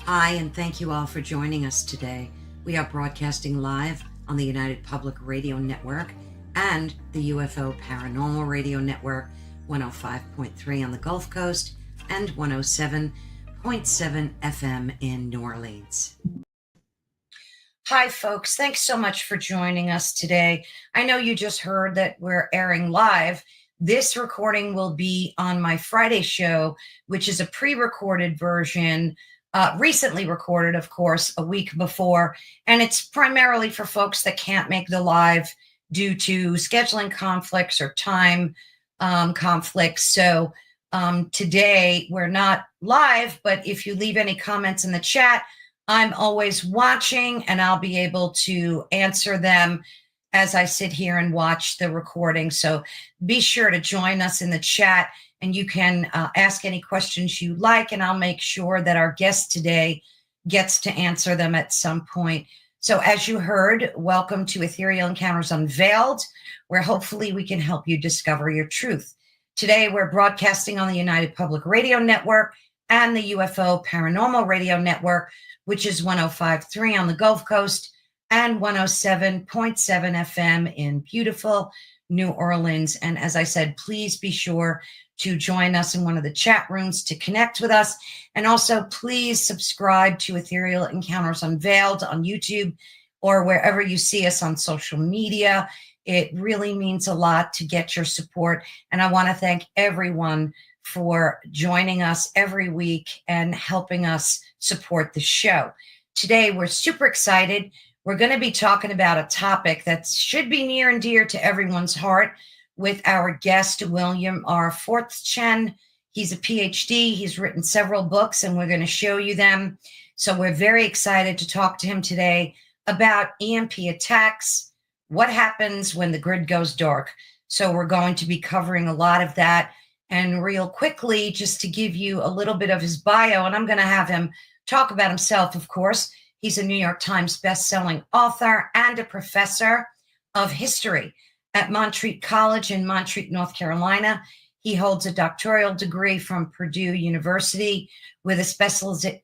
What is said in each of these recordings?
Hi, and thank you all for joining us today. We are broadcasting live on the United Public Radio Network and the UFO Paranormal Radio Network, 105.3 on the Gulf Coast and 107.7 FM in New Orleans. Hi, folks. Thanks so much for joining us today. I know you just heard that we're airing live. This recording will be on my Friday show, which is a pre-recorded version, recently recorded, of course, a week before. And it's primarily for folks that can't make the live due to scheduling conflicts or time conflicts. So today we're not live, but if you leave any comments in the chat, I'm always watching and I'll be able to answer them as I sit here and watch the recording. So be sure to join us in the chat and you can ask any questions you like, and I'll make sure that our guest today gets to answer them at some point. So as you heard, welcome to Ethereal Encounters Unveiled, where hopefully we can help you discover your truth. Today, we're broadcasting on the United Public Radio Network and the UFO Paranormal Radio Network, which is 105.3 on the Gulf Coast and 107.7 FM in beautiful New Orleans. And as I said, please be sure to join us in one of the chat rooms to connect with us. And also, please subscribe to Ethereal Encounters Unveiled on YouTube or wherever you see us on social media. It really means a lot to get your support. And I want to thank everyone for joining us every week and helping us support the show. Today, we're super excited. We're going to be talking about a topic that should be near and dear to everyone's heart with our guest, William R. Forstchen. He's a PhD. He's written several books, and we're going to show you them. So we're very excited to talk to him today about EMP attacks, what happens when the grid goes dark. So we're going to be covering a lot of that. And real quickly, just to give you a little bit of his bio, and I'm going to have him talk about himself, of course. He's a New York Times bestselling author and a professor of history at Montreat College in Montreat, North Carolina. He holds a doctoral degree from Purdue University with a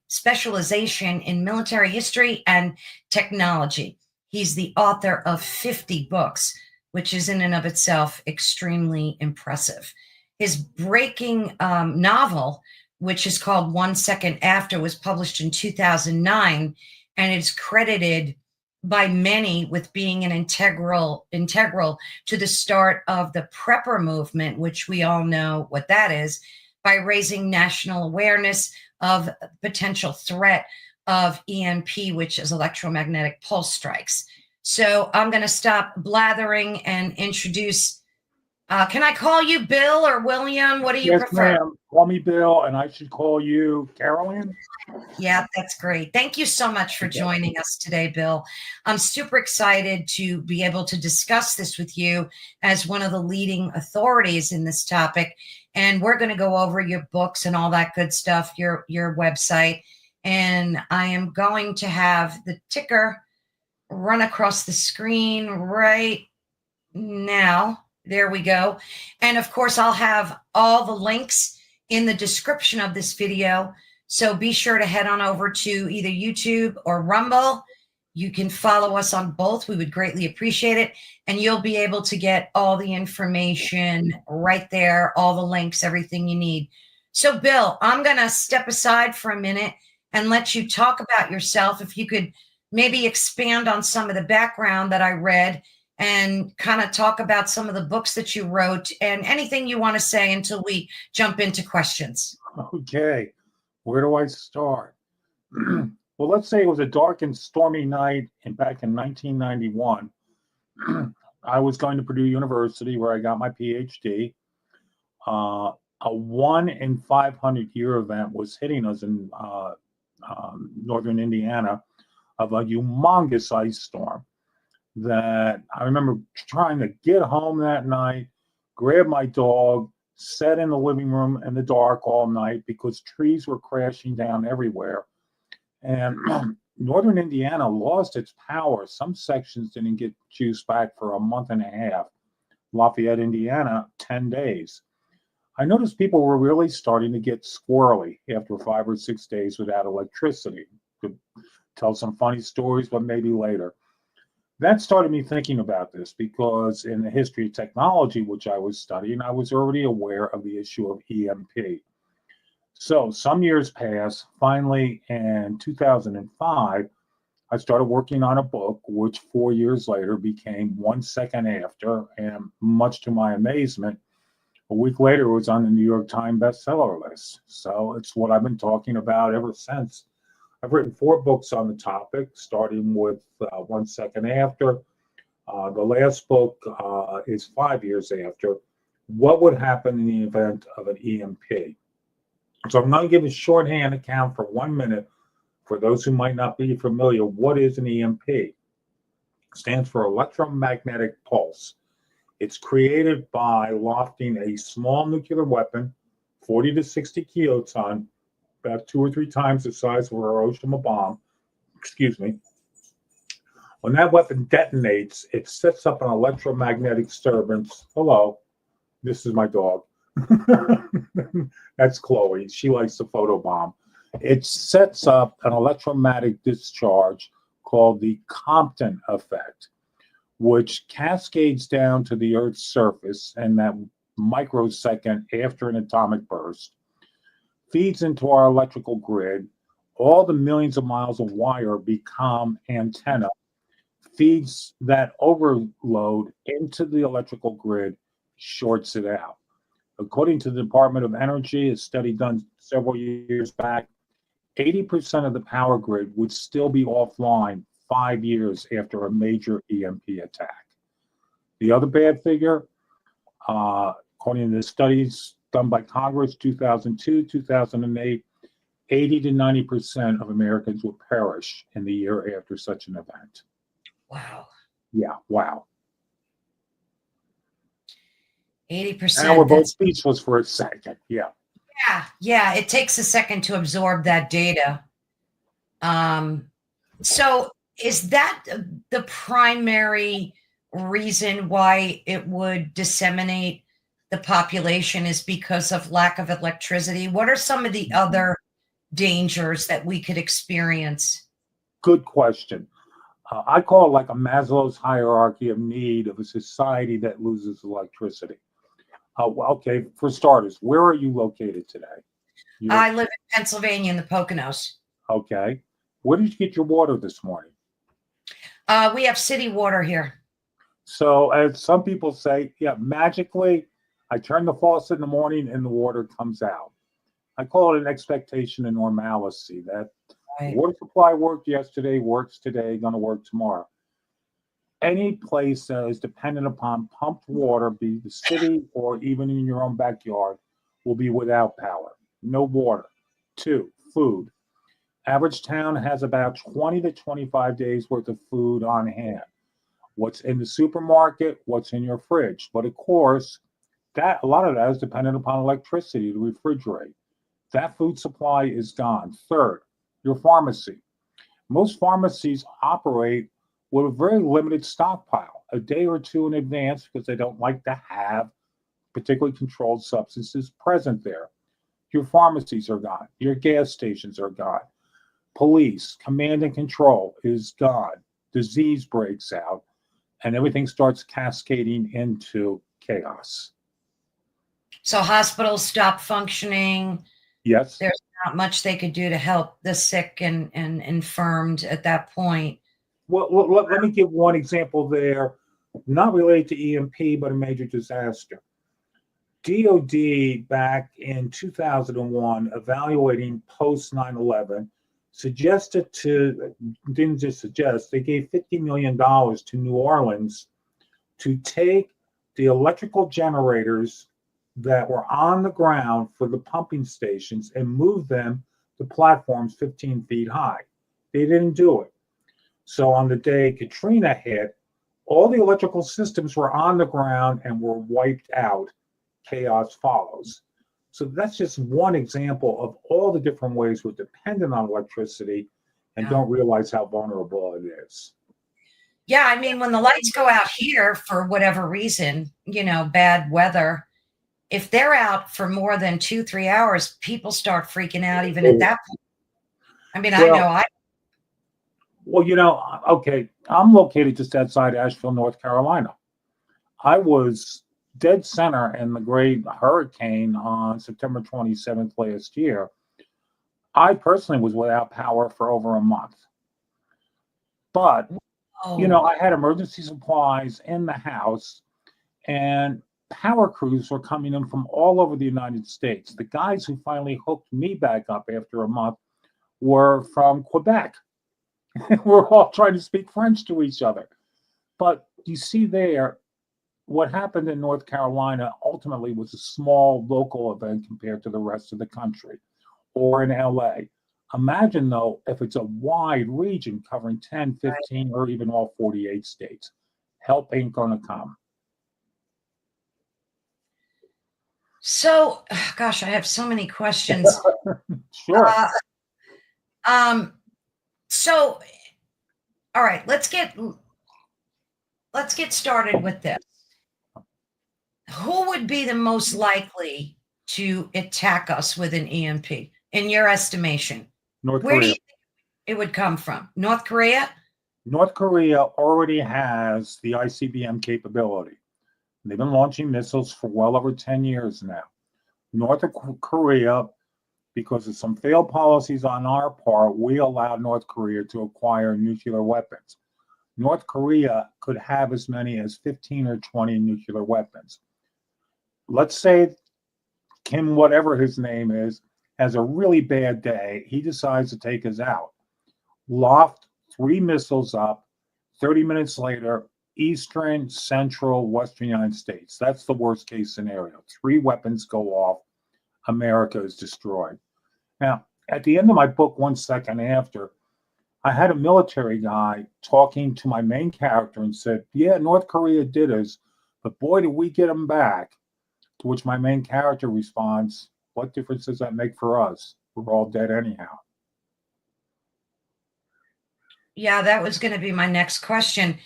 specialization in military history and technology. He's the author of 50 books, which is in and of itself extremely impressive. His breaking novel, which is called 1 Second After, was published in 2009, and it's credited by many with being an integral to the start of the prepper movement, which we all know what that is, by raising national awareness of potential threat of EMP, which is electromagnetic pulse strikes. So I'm going to stop blathering and introduce. Can I call you Bill or William? What do you prefer? Yes, ma'am. Call me Bill, and I should call you Carolyn. Yeah, that's great. Thank you so much for joining us today, Bill. I'm super excited to be able to discuss this with you as one of the leading authorities in this topic. And we're going to go over your books and all that good stuff, your website. And I am going to have the ticker run across the screen right now. There we go. And of course, I'll have all the links in the description of this video. So be sure to head on over to either YouTube or Rumble. You can follow us on both. We would greatly appreciate it. And you'll be able to get all the information right there, all the links, everything you need. So Bill, I'm going to step aside for a minute and let you talk about yourself. If you could maybe expand on some of the background that I read and kind of talk about some of the books that you wrote and anything you want to say until we jump into questions. Okay. Where do I start? Well, let's say it was a dark and stormy night back in 1991. I was going to Purdue University where I got my PhD. A 1 in 500 year event was hitting us in northern Indiana of a humongous ice storm that I remember trying to get home that night, grab my dog, sat in the living room in the dark all night because trees were crashing down everywhere. And northern Indiana lost its power. Some sections didn't get juice back for a month and a half. Lafayette, Indiana, 10 days. I noticed people were really starting to get squirrely after 5 or 6 days without electricity. Could tell some funny stories, but maybe later. That started me thinking about this because in the history of technology, which I was studying, I was already aware of the issue of EMP. So some years passed. Finally, in 2005, I started working on a book, which 4 years later became 1 Second After. And much to my amazement, a week later, it was on the New York Times bestseller list. So it's what I've been talking about ever since. I've written 4 books on the topic, starting with 1 Second After. The last book is 5 years after. What would happen in the event of an EMP? So I'm going to give a shorthand account for 1 minute for those who might not be familiar. What is an EMP? It stands for electromagnetic pulse. It's created by lofting a small nuclear weapon, 40 to 60 kiloton, about 2 or 3 times the size of a Hiroshima bomb. Excuse me. When that weapon detonates, it sets up an electromagnetic disturbance. Hello, this is my dog. That's Chloe. She likes the photobomb. It sets up an electromagnetic discharge called the Compton effect, which cascades down to the Earth's surface in that microsecond after an atomic burst, feeds into our electrical grid. All the millions of miles of wire become antenna, feeds that overload into the electrical grid, shorts it out. According to the Department of Energy, a study done several years back, 80% of the power grid would still be offline 5 years after a major EMP attack. The other bad figure, according to the studies done by Congress, 2002, 2008, 80 to 90% of Americans will perish in the year after such an event. Wow. Yeah, wow. 80%. And we're both speechless for a second. Yeah. Yeah. It takes a second to absorb that data. So is that the primary reason why it would disseminate the population, is because of lack of electricity? What are some of the other dangers that we could experience? Good question. I call it like a Maslow's hierarchy of need of a society that loses electricity. Okay, for starters, where are you located today? I live in Pennsylvania in the Poconos. Okay. Where did you get your water this morning? We have city water here. So, as some people say, yeah, magically, I turn the faucet in the morning and the water comes out. I call it an expectation of normalcy, that Right. water supply worked yesterday, works today, going to work tomorrow. Any place that is dependent upon pumped water, be the city or even in your own backyard, will be without power. No water. 2, food. Average town has about 20 to 25 days worth of food on hand. What's in the supermarket, what's in your fridge. But of course, that a lot of that is dependent upon electricity to refrigerate. That food supply is gone. Third, your pharmacy. Most pharmacies operate with a very limited stockpile, a day or two in advance, because they don't like to have particularly controlled substances present there. Your pharmacies are gone. Your gas stations are gone. Police, command and control is gone. Disease breaks out, and everything starts cascading into chaos. So hospitals stop functioning. Yes. There's not much they could do to help the sick and infirmed at that point. Well, let me give one example there, not related to EMP, but a major disaster. DOD back in 2001, evaluating post 9/11, didn't just suggest, they gave $50 million to New Orleans to take the electrical generators that were on the ground for the pumping stations and move them to platforms 15 feet high. They didn't do it. So on the day Katrina hit, all the electrical systems were on the ground and were wiped out. Chaos follows. So that's just one example of all the different ways we're dependent on electricity and don't realize how vulnerable it is. Yeah, I mean, when the lights go out here for whatever reason, bad weather, if they're out for more than 2-3 hours, people start freaking out even at that point. I mean, I know Well, okay, I'm located just outside Asheville, North Carolina. I was dead center in the great hurricane on September 27th last year. I personally was without power for over a month. But, I had emergency supplies in the house, and power crews were coming in from all over the United States. The guys who finally hooked me back up after a month were from Quebec. We're all trying to speak French to each other. But you see there, what happened in North Carolina ultimately was a small local event compared to the rest of the country, or in LA. Imagine, though, if it's a wide region covering 10, 15, or even all 48 states. Help ain't going to come. So, gosh, I have so many questions. Sure. So, all right, let's get started with this. Who would be the most likely to attack us with an EMP, in your estimation? North Where do Korea. you think it would come from? North Korea? North Korea already has the ICBM capability. They've been launching missiles for well over 10 years now. North Korea, because of some failed policies on our part, we allowed North Korea to acquire nuclear weapons. North Korea could have as many as 15 or 20 nuclear weapons. Let's say Kim, whatever his name is, has a really bad day. He decides to take us out. Loft 3 missiles up, 30 minutes later, eastern, central, western United States. That's the worst case scenario. 3 weapons go off. America is destroyed. Now, at the end of my book, 1 second after, I had a military guy talking to my main character and said, yeah, North Korea did us, but boy, did we get them back. To which my main character responds, what difference does that make for us? We're all dead anyhow. Yeah, that was going to be my next question.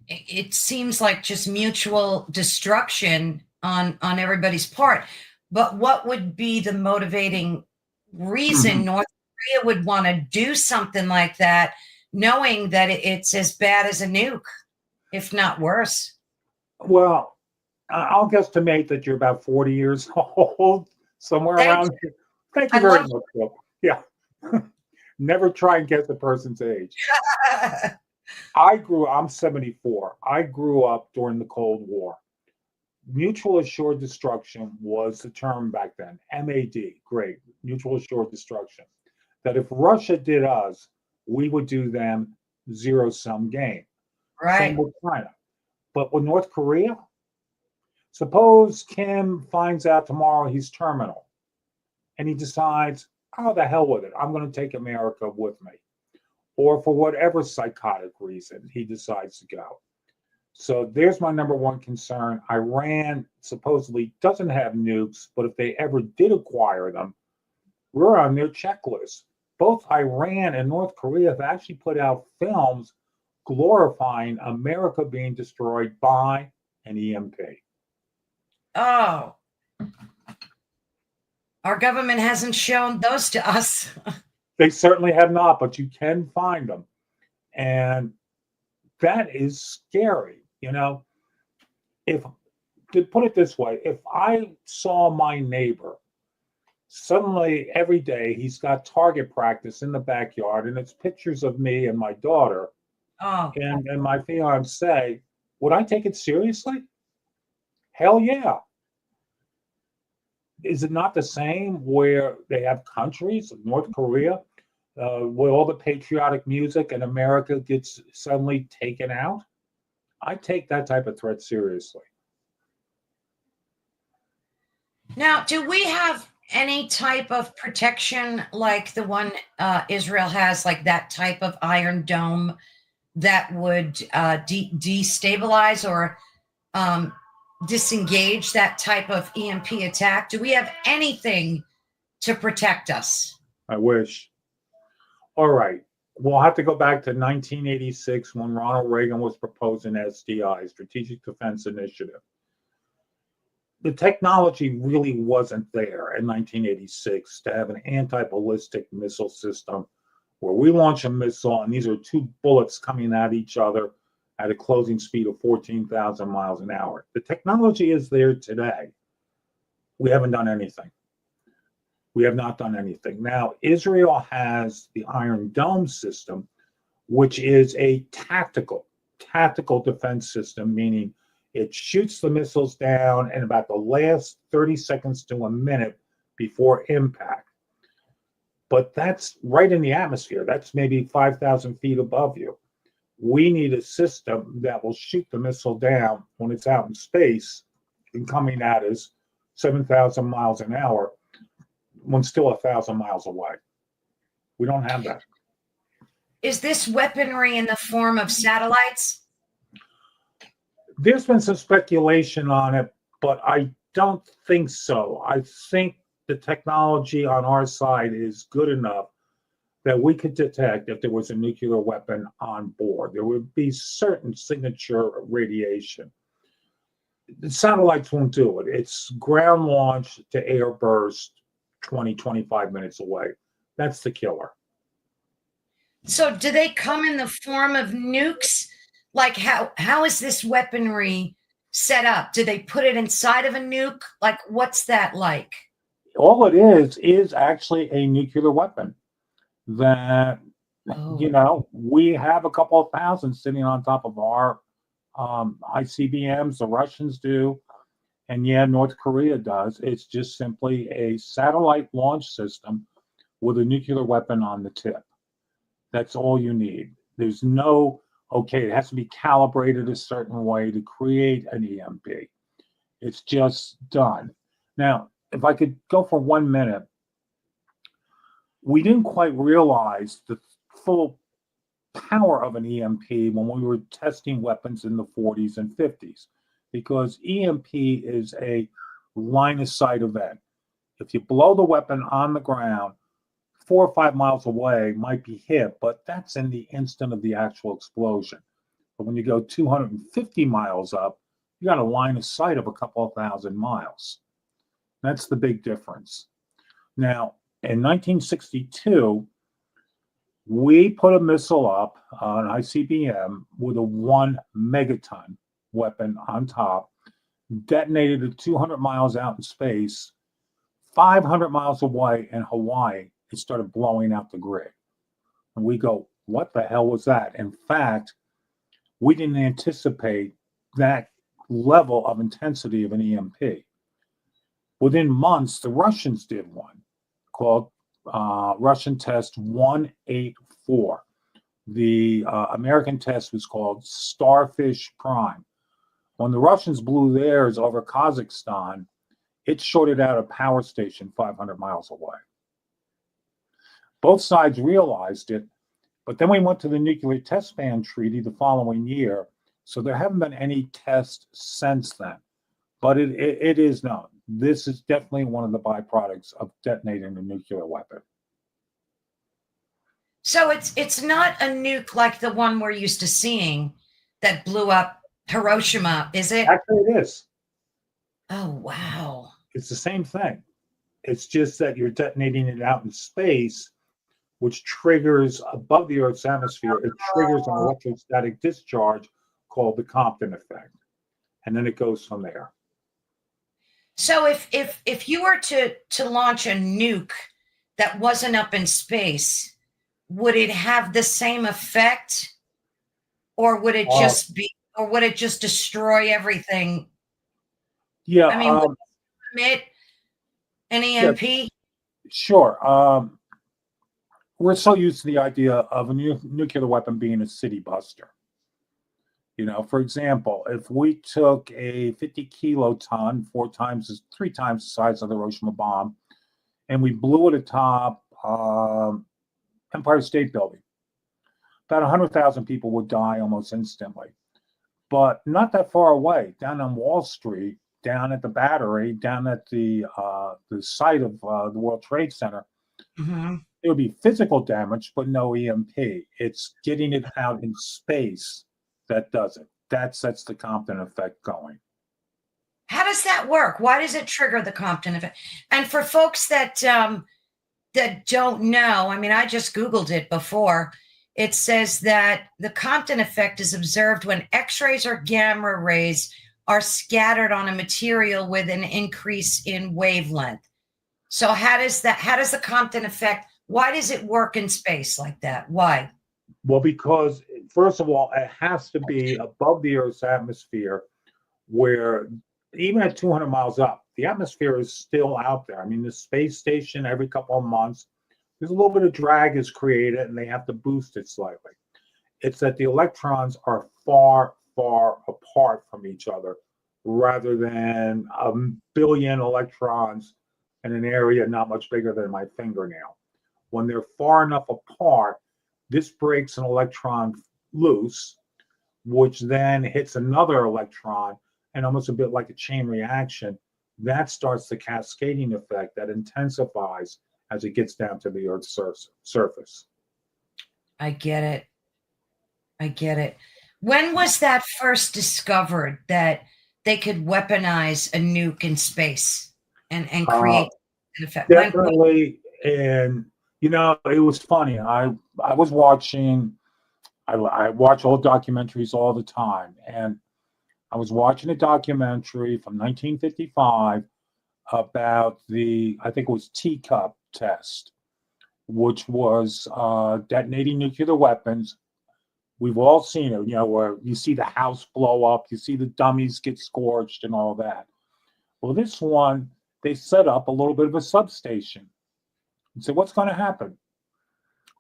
It seems like just mutual destruction on everybody's part. But what would be the motivating reason North Korea would want to do something like that, knowing that it's as bad as a nuke, if not worse? Well, I'll guesstimate that you're about 40 years old, somewhere around here. Thank you very much, Phil. Yeah. Never try and guess a person's age. I'm 74. I grew up during the Cold War. Mutual assured destruction was the term back then. MAD, great. Mutual assured destruction. That if Russia did us, we would do them, zero-sum game. Right. Same with China. But with North Korea, suppose Kim finds out tomorrow he's terminal and he decides, oh, the hell with it. I'm going to take America with me. Or for whatever psychotic reason, he decides to go. So there's my number one concern. Iran supposedly doesn't have nukes, but if they ever did acquire them, we're on their checklist. Both Iran and North Korea have actually put out films glorifying America being destroyed by an EMP. Oh, our government hasn't shown those to us. They certainly have not, but you can find them. And that is scary. If, to put it this way, if I saw my neighbor, suddenly every day he's got target practice in the backyard and it's pictures of me and my daughter and my fiance, would I take it seriously? Hell yeah. Is it not the same where they have countries, North Korea, where all the patriotic music and America gets suddenly taken out? I take that type of threat seriously. Now, do we have any type of protection like the one Israel has, like that type of Iron Dome that would destabilize or disengage that type of EMP attack? Do we have anything to protect us? I wish. All right. We'll have to go back to 1986 when Ronald Reagan was proposing SDI, Strategic Defense Initiative. the technology really wasn't there in 1986 to have an anti-ballistic missile system where we launch a missile and these are two bullets coming at each other at a closing speed of 14,000 miles an hour. The technology is there today. We haven't done anything. We have not done anything. Now, Israel has the Iron Dome system, which is a tactical defense system, meaning it shoots the missiles down in about the last 30 seconds to a minute before impact. But that's right in the atmosphere. That's maybe 5,000 feet above you. We need a system that will shoot the missile down when it's out in space and coming at us 7,000 miles an hour when still 1,000 miles away. We don't have that. Is this weaponry in the form of satellites? There's been some speculation on it, but I don't think so. I think the technology on our side is good enough that we could detect if there was a nuclear weapon on board. There would be certain signature radiation. The satellites won't do it. It's ground launch to air burst 20, 25 minutes away. That's the killer. So do they come in the form of nukes? Like how is this weaponry set up? Do they put it inside of a nuke? Like what's that like? All it is actually a nuclear weapon that, we have a couple of thousand sitting on top of our ICBMs. The Russians do. And yeah, North Korea does. It's just simply a satellite launch system with a nuclear weapon on the tip. That's all you need. There's no, it has to be calibrated a certain way to create an EMP. It's just done. Now, if I could go for 1 minute, we didn't quite realize the full power of an EMP when we were testing weapons in the 40s and 50s, because EMP is a line of sight event. If you blow the weapon on the ground, 4 or 5 miles away might be hit, but that's in the instant of the actual explosion. But when you go 250 miles up, you got a line of sight of a couple of thousand miles. That's the big difference. Now, in 1962, we put a missile up, an ICBM, with a 1 megaton weapon on top, detonated at 200 miles out in space, 500 miles away in Hawaii. It started blowing out the grid. And we go, what the hell was that? In fact, we didn't anticipate that level of intensity of an EMP. Within months, the Russians did one called Russian Test 184. The American test was called Starfish Prime. When the Russians blew theirs over Kazakhstan, it shorted out a power station 500 miles away. Both sides realized it, but then we went to the Nuclear Test Ban Treaty the following year, so there haven't been any tests since then. But it is known. This is definitely one of the byproducts of detonating a nuclear weapon. So it's not a nuke like the one we're used to seeing that blew up Hiroshima, is it? Actually, it is. Oh, wow. It's the same thing. It's just that you're detonating it out in space, which triggers above the Earth's atmosphere. It triggers an electrostatic discharge called the Compton effect. And then it goes from there. So if you were to launch a nuke that wasn't up in space, would it have the same effect, or would it just destroy everything? Yeah. I mean, would it emit an EMP? Yeah, sure. We're so used to the idea of a nuclear weapon being a city buster. For example, if we took a 50 kiloton, 3 times the size of the Hiroshima bomb, and we blew it atop Empire State Building, about 100,000 people would die almost instantly. But not that far away, down on Wall Street, down at the Battery, down at the site of the World Trade Center, Mm-hmm. There would be physical damage, but no EMP. It's getting it out in space that does it. That sets the Compton effect going. How does that work? Why does it trigger the Compton effect? And for folks that don't know, I mean, I just Googled it before. It says that the Compton effect is observed when X-rays or gamma rays are scattered on a material with an increase in wavelength. So how does the Compton effect, why does it work in space like that? Why? Well, because first of all, it has to be above the Earth's atmosphere, where even at 200 miles up, the atmosphere is still out there. I mean, the space station every couple of months, there's a little bit of drag is created, and they have to boost it slightly. It's that the electrons are far, far apart from each other, rather than a billion electrons in an area not much bigger than my fingernail. When they're far enough apart, this breaks an electron loose, which then hits another electron, and almost a bit like a chain reaction, that starts the cascading effect that intensifies as it gets down to the Earth's surface. I get it. I get it. When was that first discovered that they could weaponize a nuke in space and create an effect? Definitely, and it was funny. I was watching. I watch old documentaries all the time, and I was watching a documentary from 1955 about I think it was teacup test, which was detonating nuclear weapons. We've all seen it, where you see the house blow up, you see the dummies get scorched and all that. Well, this one, they set up a little bit of a substation and said, what's going to happen?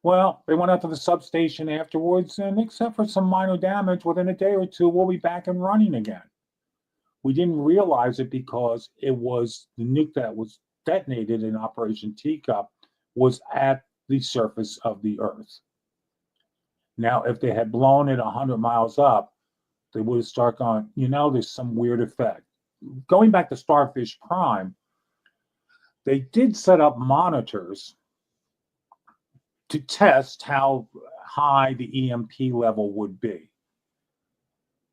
Well, they went out to the substation afterwards, and except for some minor damage, within a day or two, we'll be back and running again. We didn't realize it because it was the nuke that was detonated in Operation Teacup was at the surface of the Earth. Now, if they had blown it 100 miles up, they would have started going, there's some weird effect. Going back to Starfish Prime, they did set up monitors to test how high the EMP level would be.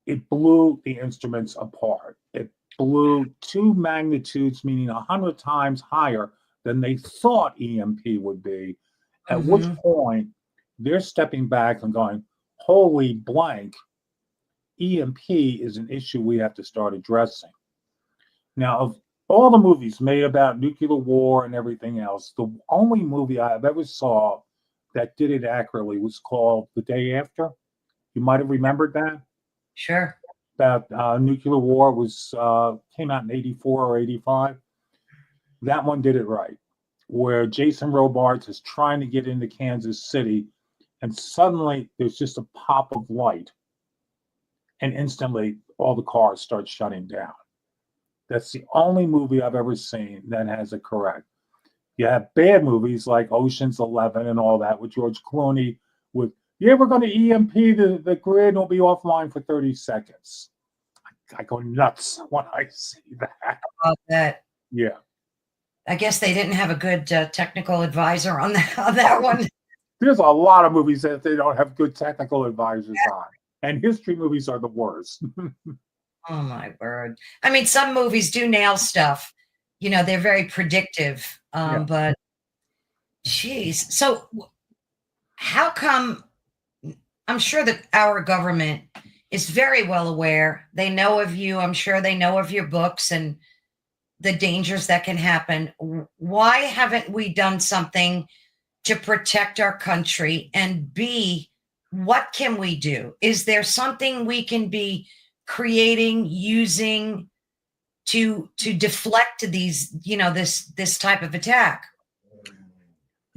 It blew the instruments apart. It blew 2 magnitudes, meaning 100 times higher than they thought EMP would be, at which point they're stepping back and going, holy blank, EMP is an issue we have to start addressing. Now, of all the movies made about nuclear war and everything else, the only movie I have ever saw that did it accurately was called The Day After. You might have remembered that. Sure. About nuclear war came out in 84 or 85. That one did it right, where Jason Robards is trying to get into Kansas City, and suddenly there's just a pop of light, and instantly all the cars start shutting down. That's the only movie I've ever seen that has it correct. You have bad movies like Ocean's 11 and all that with George Clooney with, yeah, we're going to EMP the grid and it'll be offline for 30 seconds. I go nuts when I see that. About that. Yeah. I guess they didn't have a good technical advisor on that one. There's a lot of movies that they don't have good technical advisors on. And history movies are the worst. Oh, my word. I mean, some movies do nail stuff. They're very predictive. But, geez. So how come, I'm sure that our government is very well aware. They know of you. I'm sure they know of your books and the dangers that can happen. Why haven't we done something to protect our country? And B, what can we do? Is there something we can be creating, using to deflect these, this type of attack?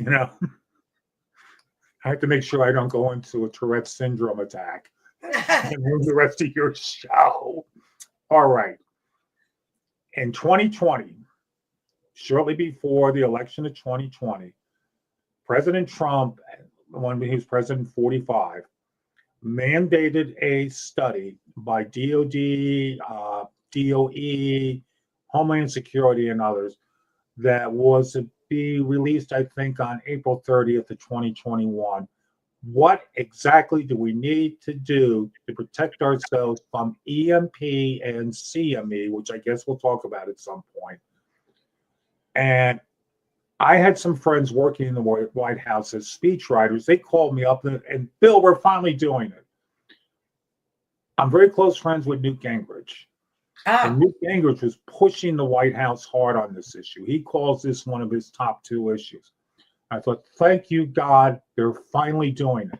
I have to make sure I don't go into a Tourette syndrome attack and ruin the rest of your show. All right. In 2020, shortly before the election of 2020, President Trump, when he was president 45, mandated a study by DOD, DOE, Homeland Security, and others that was to be released, I think, on April 30th of 2021, What exactly do we need to do to protect ourselves from EMP and CME, which I guess we'll talk about at some point. And I had some friends working in the White House as speechwriters. They called me up and Bill, we're finally doing it. I'm very close friends with Newt Gingrich. And Newt Gingrich was pushing the White House hard on this issue. He calls this one of his top 2 issues. I thought, thank you, God, they're finally doing it.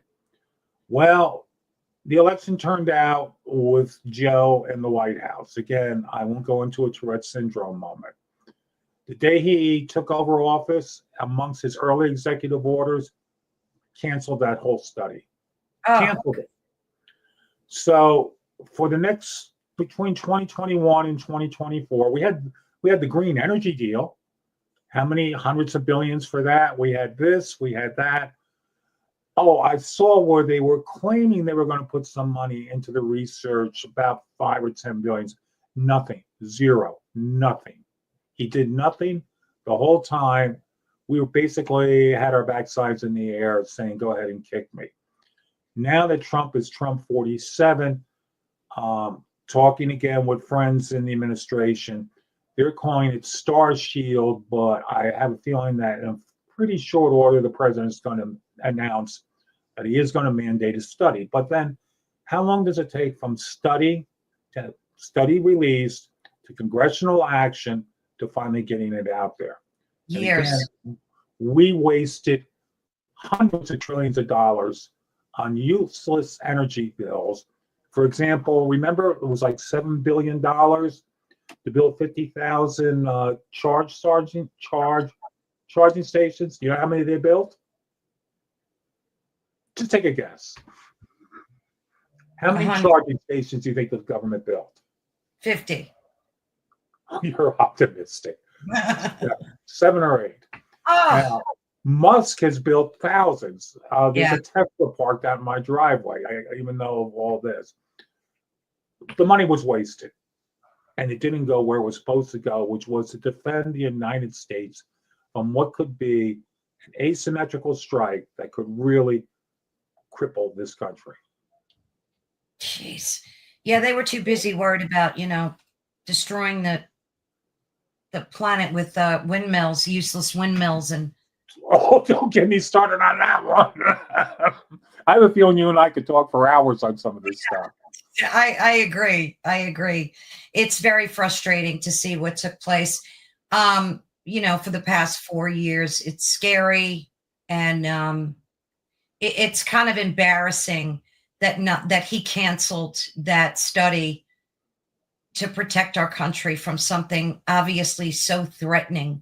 Well, the election turned out with Joe and the White House. Again, I won't go into a Tourette syndrome moment. The day he took over office, amongst his early executive orders, canceled that whole study. Canceled it. So for the next, between 2021 and 2024, we had the green energy deal. How many hundreds of billions for that? We had this, we had that. Oh, I saw where they were claiming they were going to put some money into the research, about 5 or 10 billions. Nothing, zero, nothing. He did nothing the whole time. We were basically had our backsides in the air saying, go ahead and kick me. Now that Trump is Trump 47, talking again with friends in the administration, they're calling it Star Shield, but I have a feeling that in a pretty short order, the president's going to announce that he is going to mandate a study. But then how long does it take from study to study released to congressional action to finally getting it out there? Years. Again, we wasted hundreds of trillions of dollars on useless energy bills. For example, remember it was like $7 billion to build 50,000 charging stations. You know how many they built? Just take a guess. How many charging stations do you think the government built? 50. You're optimistic. 7 or 8. Now, Musk has built thousands. There's a Tesla parked out in my driveway. I even know of all this. The money was wasted, and it didn't go where it was supposed to go, which was to defend the United States from what could be an asymmetrical strike that could really cripple this country. Jeez. Yeah, they were too busy worried about, destroying the planet with windmills, useless windmills. And oh, don't get me started on that one. I have a feeling you and I could talk for hours on some of this stuff. I agree. It's very frustrating to see what took place. For the past 4 years, it's scary, and it's kind of embarrassing that he canceled that study to protect our country from something obviously so threatening.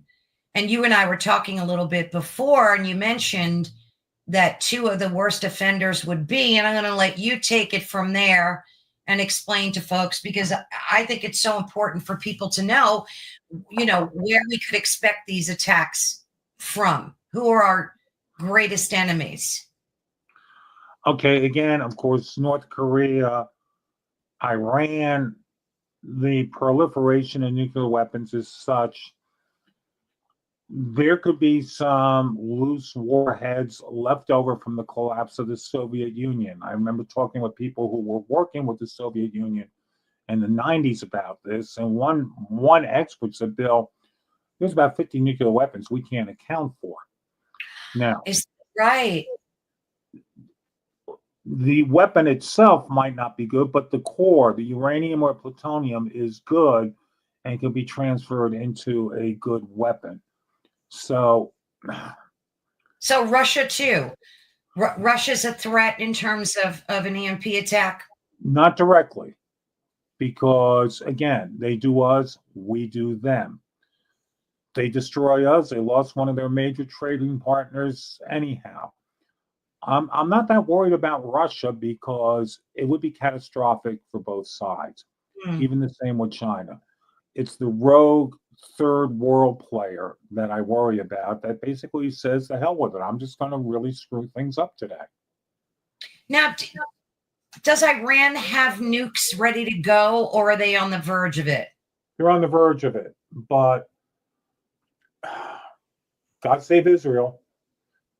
And you and I were talking a little bit before, and you mentioned that 2 of the worst offenders would be, and I'm going to let you take it from there and explain to folks, because I think it's so important for people to know, where we could expect these attacks from. Who are our greatest enemies? Okay, again, of course, North Korea, Iran, the proliferation of nuclear weapons is such. There could be some loose warheads left over from the collapse of the Soviet Union. I remember talking with people who were working with the Soviet Union in the 90s about this, and one expert said, Bill, there's about 50 nuclear weapons we can't account for. Now, Is right. The weapon itself might not be good, but the core, the uranium or plutonium, is good and can be transferred into a good weapon. So Russia too. Russia's a threat in terms of an EMP attack? Not directly, because again, they do us, we do them. They destroy us. They lost one of their major trading partners anyhow. I'm not that worried about Russia because it would be catastrophic for both sides, even the same with China. It's the rogue third world player that I worry about that basically says, the hell with it. I'm just going to really screw things up today. Now, does Iran have nukes ready to go, or are they on the verge of it? They're on the verge of it, but God save Israel.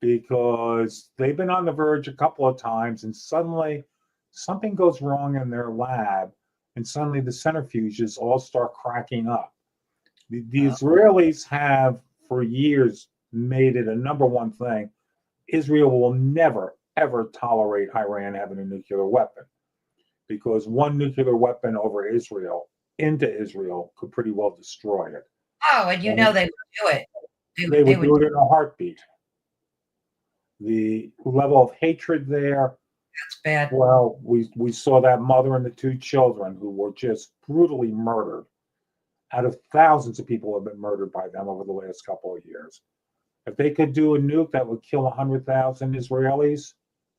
because they've been on the verge a couple of times and suddenly something goes wrong in their lab and suddenly the centrifuges all start cracking up. The Israelis have for years made it a number one thing. Israel will never, ever tolerate Iran having a nuclear weapon, because one nuclear weapon over Israel, into Israel, could pretty well destroy it. Oh, and you know they would do it. They would do it in a heartbeat. The level of hatred there. That's bad. Well, we saw that mother and the two children who were just brutally murdered. Out of thousands of people have been murdered by them over the last couple of years. If they could do a nuke that would kill 100,000 Israelis,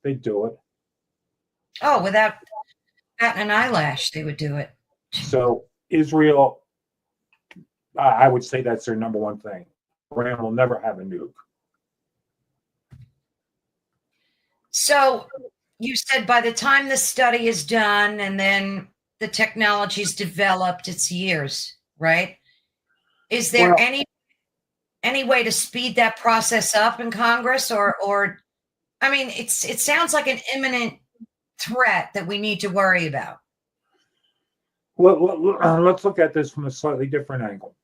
they'd do it. Oh, without batting an eyelash, they would do it. So Israel, I would say that's their number one thing. Iran will never have a nuke. So you said by the time the study is done and then the technology's developed, it's years, right? Is there any way to speed that process up in Congress, or I mean, it sounds like an imminent threat that we need to worry about. Let's look at this from a slightly different angle.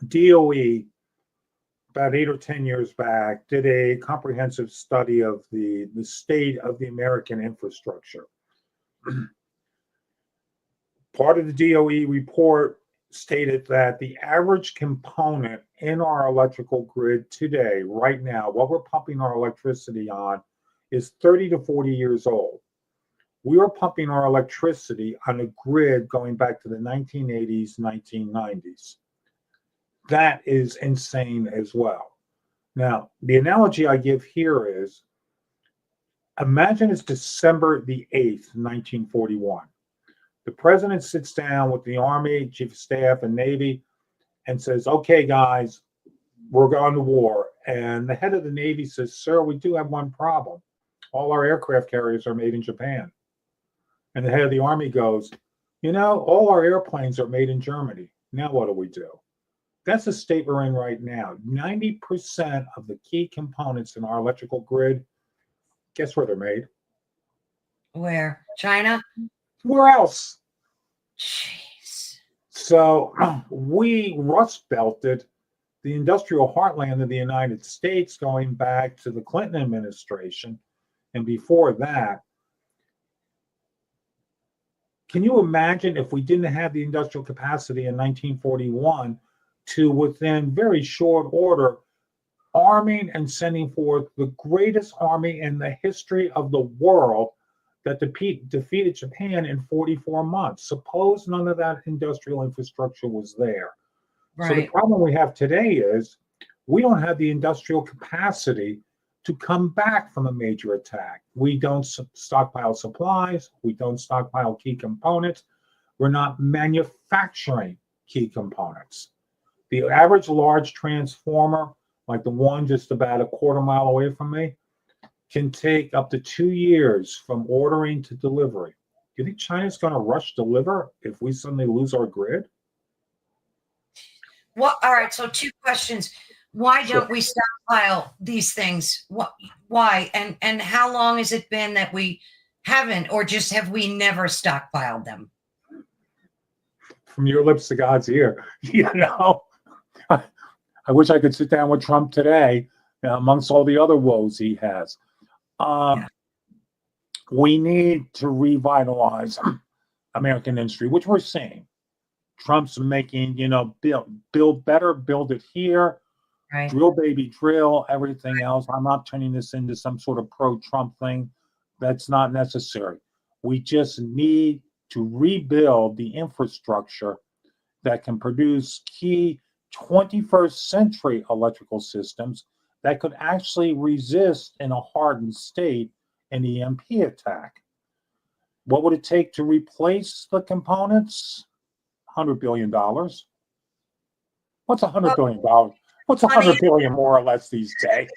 DOE, about 8 or 10 years back, did a comprehensive study of the state of the American infrastructure. Part of the DOE report stated that the average component in our electrical grid today, right now, what we're pumping our electricity on, is 30 to 40 years old. We are pumping our electricity on a grid going back to the 1980s, 1990s. That is insane as well. Now, the analogy I give here is, imagine it's December the 8th, 1941. The president sits down with the Army, Chief of Staff, and Navy and says, okay, guys, we're going to war. And the head of the Navy says, sir, we do have one problem. All our aircraft carriers are made in Japan. And the head of the Army goes, you know, all our airplanes are made in Germany. Now what do we do? That's the state we're in right now. 90% of the key components in our electrical grid, guess where they're made? Where? China? Where else? Jeez. So we rust belted the industrial heartland of the United States going back to the Clinton administration. And before that, can you imagine if we didn't have the industrial capacity in 1941 to, within very short order, arming and sending forth the greatest army in the history of the world that defeated Japan in 44 months? Suppose none of that industrial infrastructure was there. Right. So the problem we have today is we don't have the industrial capacity to come back from a major attack. We don't stockpile supplies. We don't stockpile key components. We're not manufacturing key components. The average large transformer, like the one just about a quarter mile away from me, can take up to 2 years from ordering to delivery. Do you think China's going to rush deliver if we suddenly lose our grid? Well, all right. So 2 questions. Why don't we stockpile these things? Why? And how long has it been that we haven't, or just have we never stockpiled them? From your lips to God's ear. You know, I wish I could sit down with Trump today, amongst all the other woes he has. We need to revitalize American industry, which we're seeing. Trump's making, build better, build it here. Right. Drill, baby, drill, everything else. I'm not turning this into some sort of pro-Trump thing. That's not necessary. We just need to rebuild the infrastructure that can produce key 21st century electrical systems that could actually resist in a hardened state an EMP attack. What would it take to replace the components? $100 billion. What's $100 billion? What's $100 billion more or less these days?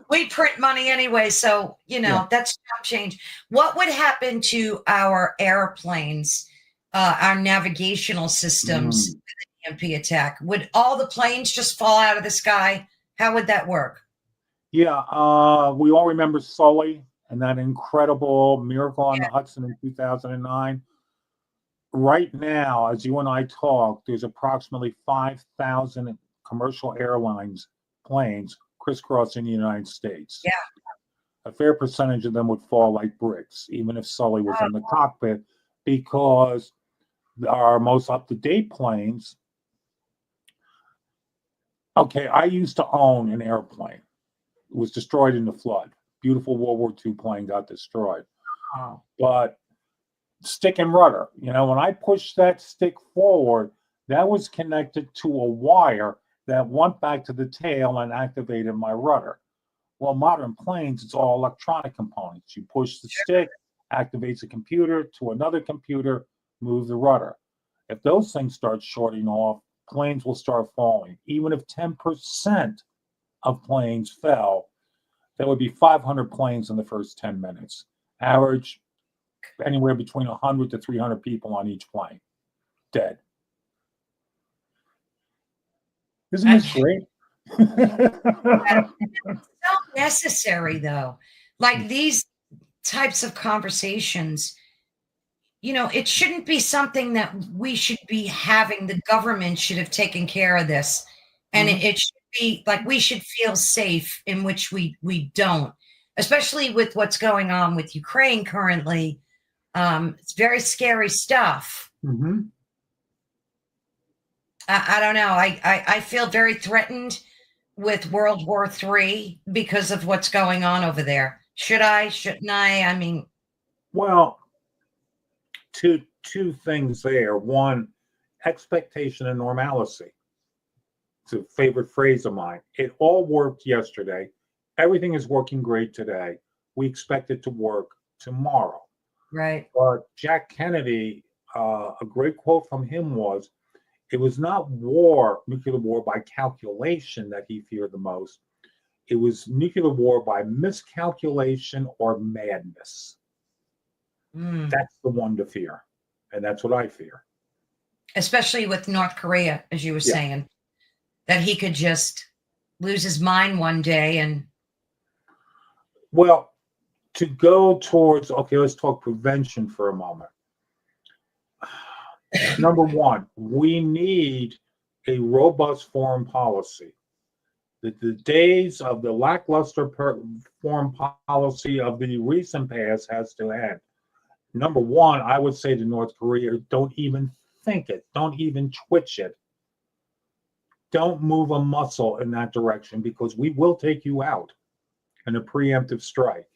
We print money anyway, so that's chump change. What would happen to our airplanes, our navigational systems, with an EMP attack? Would all the planes just fall out of the sky? How would that work? Yeah, we all remember Sully and that incredible miracle on the Hudson in 2009. Right now, as you and I talk, there's approximately 5,000 commercial airlines planes crisscrossing the United States. Yeah. A fair percentage of them would fall like bricks, even if Sully was in the cockpit, because our most up-to-date planes. Okay, I used to own an airplane. It was destroyed in the flood. Beautiful World War II plane got destroyed. Oh. But stick and rudder, when I pushed that stick forward, that was connected to a wire that went back to the tail and activated my rudder. Well, modern planes, it's all electronic components. You push the stick, activates a computer to another computer, move the rudder. If those things start shorting off, planes will start falling. Even if 10% of planes fell, there would be 500 planes in the first 10 minutes. Average anywhere between 100 to 300 people on each plane dead. Isn't this great? So necessary, though. Like these types of conversations, it shouldn't be something that we should be having. The government should have taken care of this. And it should be like we should feel safe, in which we don't, especially with what's going on with Ukraine currently. It's very scary stuff. I don't know. I feel very threatened with World War III because of what's going on over there. Should I? Shouldn't I? I mean, well, two things there. One, expectation and normalcy. It's a favorite phrase of mine. It all worked yesterday. Everything is working great today. We expect it to work tomorrow. Right. But Jack Kennedy, a great quote from him was, it was not nuclear war by calculation that he feared the most. It was nuclear war by miscalculation or madness. That's the one to fear. And that's what I fear. Especially with North Korea, as you were saying, that he could just lose his mind one day. And well, to go towards, okay, let's talk prevention for a moment. Number one, we need a robust foreign policy. The days of the lackluster foreign policy of the recent past has to end. Number one, I would say to North Korea, don't even think it. Don't even twitch it. Don't move a muscle in that direction, because we will take you out in a preemptive strike.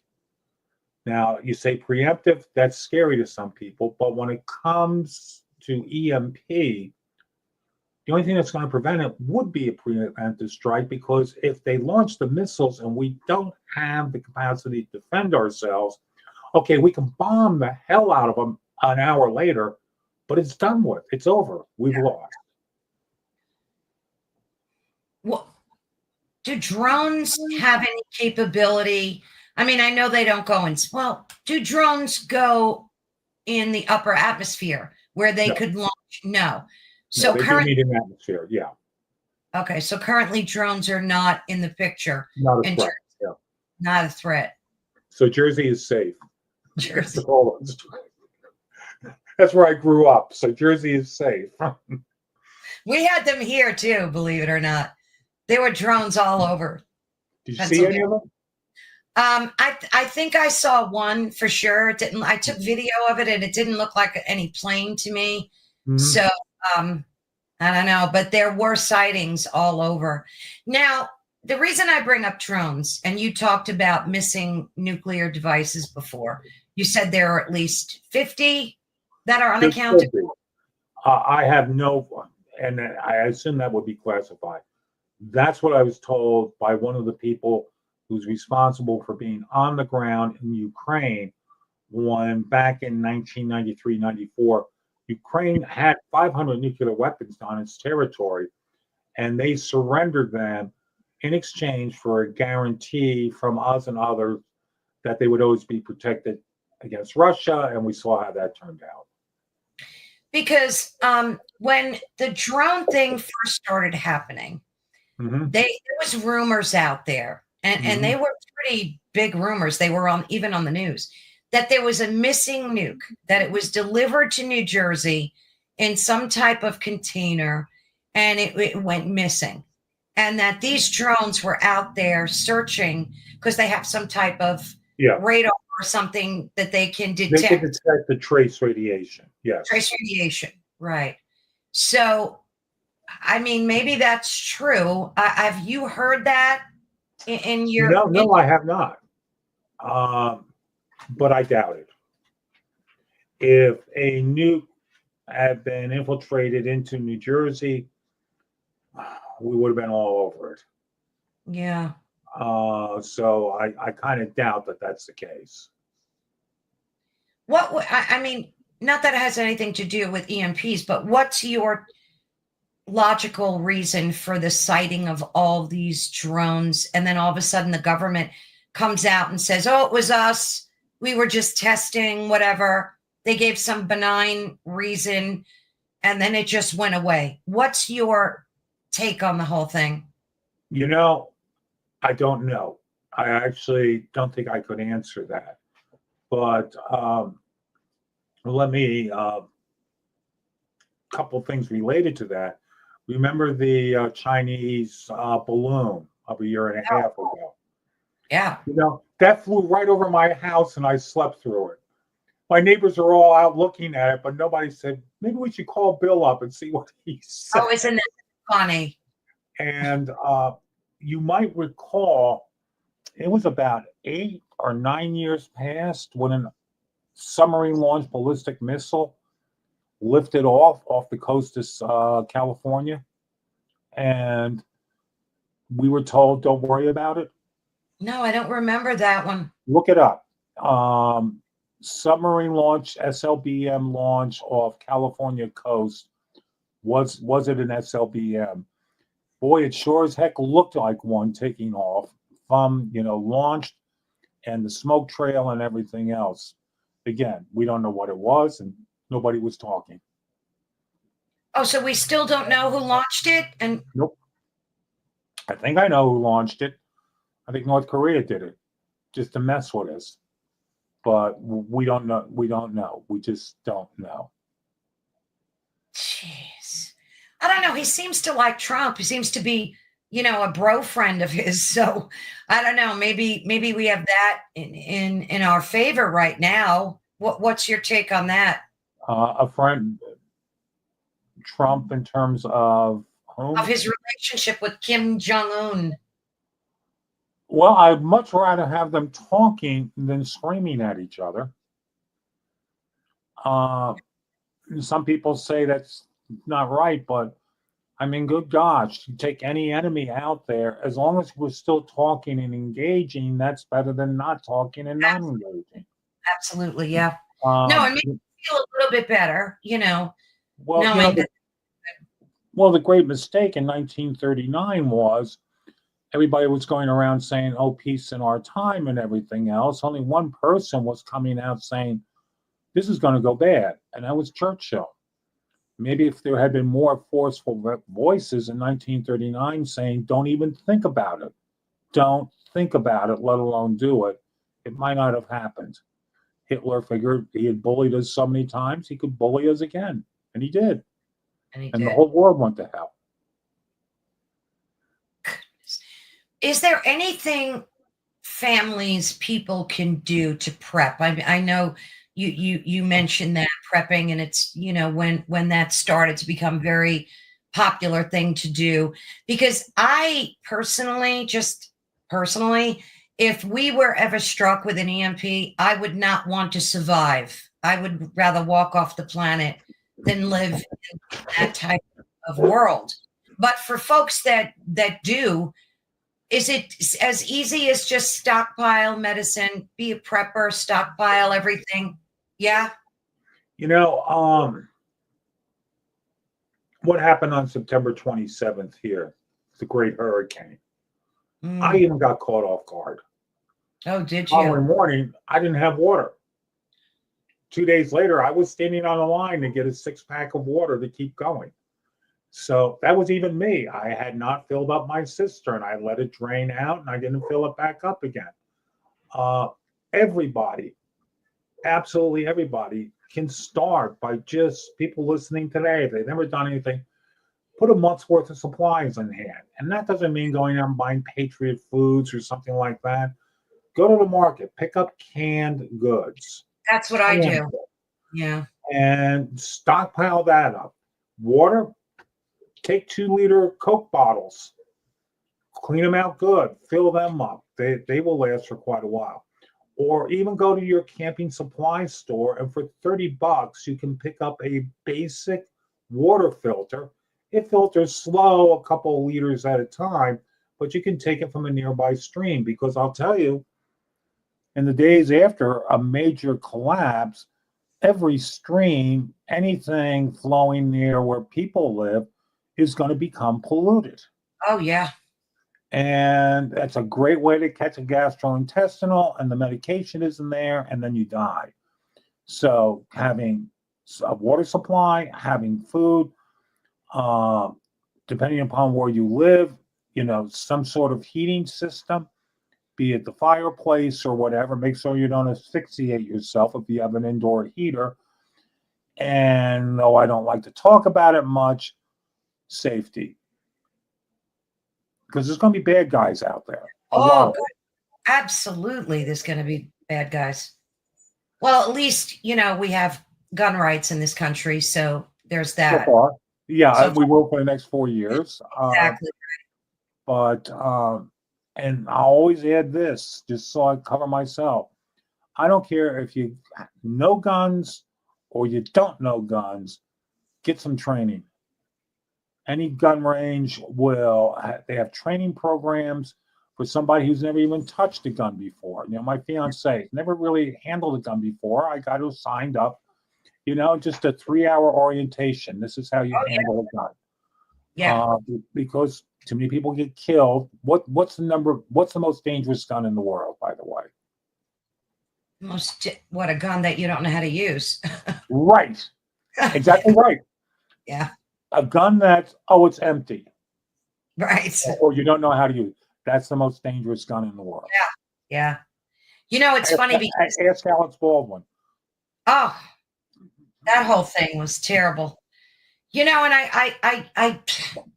Now, you say preemptive, that's scary to some people, but when it comes to EMP, the only thing that's going to prevent it would be a preemptive strike, because if they launch the missiles and we don't have the capacity to defend ourselves, okay, we can bomb the hell out of them an hour later, but it's done with. It's over. We've lost. Well, do drones have any capability? I mean, I know they don't go in. Well, do drones go in the upper atmosphere where they could launch? No. So they do need an atmosphere. Yeah. Okay. So currently drones are not in the picture. Not a threat. Yeah. Not a threat. So Jersey is safe. Jersey. That's where I grew up. So Jersey is safe. We had them here too, believe it or not. There were drones all over. Did you see any of them? I think I saw one for sure. It didn't. I took video of it, and it didn't look like any plane to me. So I don't know, but there were sightings all over. Now, the reason I bring up drones, and you talked about missing nuclear devices before. You said there are at least 50 that are unaccounted for. I have no, and I assume that would be classified. That's what I was told by one of the people who's responsible for being on the ground in Ukraine when back in 1993-94, Ukraine had 500 nuclear weapons on its territory, and they surrendered them in exchange for a guarantee from us and others that they would always be protected against Russia, and we saw how that turned out. Because when the drone thing first started happening, there was rumors out there, and they were pretty big rumors. They were even on the news that there was a missing nuke, that it was delivered to New Jersey in some type of container, and it went missing. And that these drones were out there searching because they have some type of radar or something that they can detect. They can detect the trace radiation. Yes. Trace radiation, right. So, I mean, maybe that's true. Have you heard that in your... No, I have not. But I doubt it. If a nuke had been infiltrated into New Jersey, we would have been all over it. Yeah. So I kind of doubt that that's the case. I mean, not that it has anything to do with EMPs, but what's your logical reason for the sighting of all these drones, and then all of a sudden the government comes out and says, oh, it was us, we were just testing, whatever. They gave some benign reason, and then it just went away. What's your take on the whole thing? I don't know. I actually don't think I could answer that. But let me, couple things related to that. Remember the Chinese balloon of a year and a half ago? Yeah. That flew right over my house and I slept through it. My neighbors are all out looking at it, but nobody said, maybe we should call Bill up and see what he said. Oh, isn't that funny? And you might recall, it was about 8 or 9 years past when a submarine-launched ballistic missile lifted off the coast of California, and we were told, don't worry about it. No, I don't remember that one. Look it up. Submarine launch, SLBM launch off California coast. Was it an SLBM? Boy, it sure as heck looked like one taking off from, launched, and the smoke trail and everything else. Again, we don't know what it was, and nobody was talking. Oh, so we still don't know who launched it? And nope. I think I know who launched it. I think North Korea did it just to mess with us. But we don't know. We don't know. We just don't know. Jeez. I don't know. He seems to like Trump. He seems to be, a bro friend of his. So I don't know. Maybe we have that in our favor right now. What's your take on that? A friend, Trump, in terms of whom? Of his relationship with Kim Jong-un. Well, I'd much rather have them talking than screaming at each other. Some people say that's not right, but I mean, good gosh, you take any enemy out there, as long as we're still talking and engaging, that's better than not talking and not engaging. Absolutely, yeah. No, it makes me feel a little bit better, Well, knowing that. Well, the great mistake in 1939 was everybody was going around saying, oh, peace in our time and everything else. Only one person was coming out saying, this is going to go bad, and that was Churchill. Maybe if there had been more forceful voices in 1939 saying, don't even think about it. Don't think about it, let alone do it. It might not have happened. Hitler figured he had bullied us so many times, he could bully us again. And he did. And the whole world went to hell. Is there anything people can do to prep? I know you mentioned that prepping, and it's when that started to become very popular thing to do, because I personally, if we were ever struck with an EMP, I would not want to survive. I would rather walk off the planet than live in that type of world. But for folks that do, is it as easy as just stockpile medicine, be a prepper, stockpile everything? Yeah. What happened on September 27th here, the great hurricane? I even got caught off guard. Oh, did you? Following morning, I didn't have water. 2 days later, I was standing on a line to get a 6-pack of water to keep going. So that was even me. I had not filled up my cistern. I let it drain out and I didn't fill it back up again. Uh, Everybody, absolutely everybody, can start by just people listening today. If they've never done anything, put a month's worth of supplies in hand. And that doesn't mean going out and buying Patriot Foods or something like that. Go to the market, pick up canned goods. That's what I do. Yeah. And stockpile that up. Water, take 2-liter Coke bottles, clean them out good, fill them up. They will last for quite a while. Or even go to your camping supply store, and for $30, you can pick up a basic water filter. It filters slow, a couple of liters at a time, but you can take it from a nearby stream, because I'll tell you, in the days after a major collapse, every stream, anything flowing near where people live, is going to become polluted. Oh, yeah. And that's a great way to catch a gastrointestinal, and the medication isn't there, and then you die. So having a water supply, having food, depending upon where you live, some sort of heating system, be it the fireplace or whatever. Make sure you don't asphyxiate yourself if you have an indoor heater. And though I don't like to talk about it much, safety. Because there's going to be bad guys out there. Oh, absolutely. There's going to be bad guys. Well, at least, we have gun rights in this country. So there's that. So far. Yeah, we will for the next 4 years. Exactly. But, and I'll always add this, just so I cover myself. I don't care if you know guns or you don't know guns, get some training. Any gun range they have training programs for somebody who's never even touched a gun before. My fiance never really handled a gun before. I got her signed up, just a 3-hour orientation. This is how you handle a gun. Yeah. Because too many people get killed. What's the most dangerous gun in the world, by the way? A gun that you don't know how to use. Right. Exactly right. Yeah. A gun that's, it's empty. Right. Or you don't know how to use it. That's the most dangerous gun in the world. Yeah. It's funny because ask Alex Baldwin. Oh, that whole thing was terrible. And I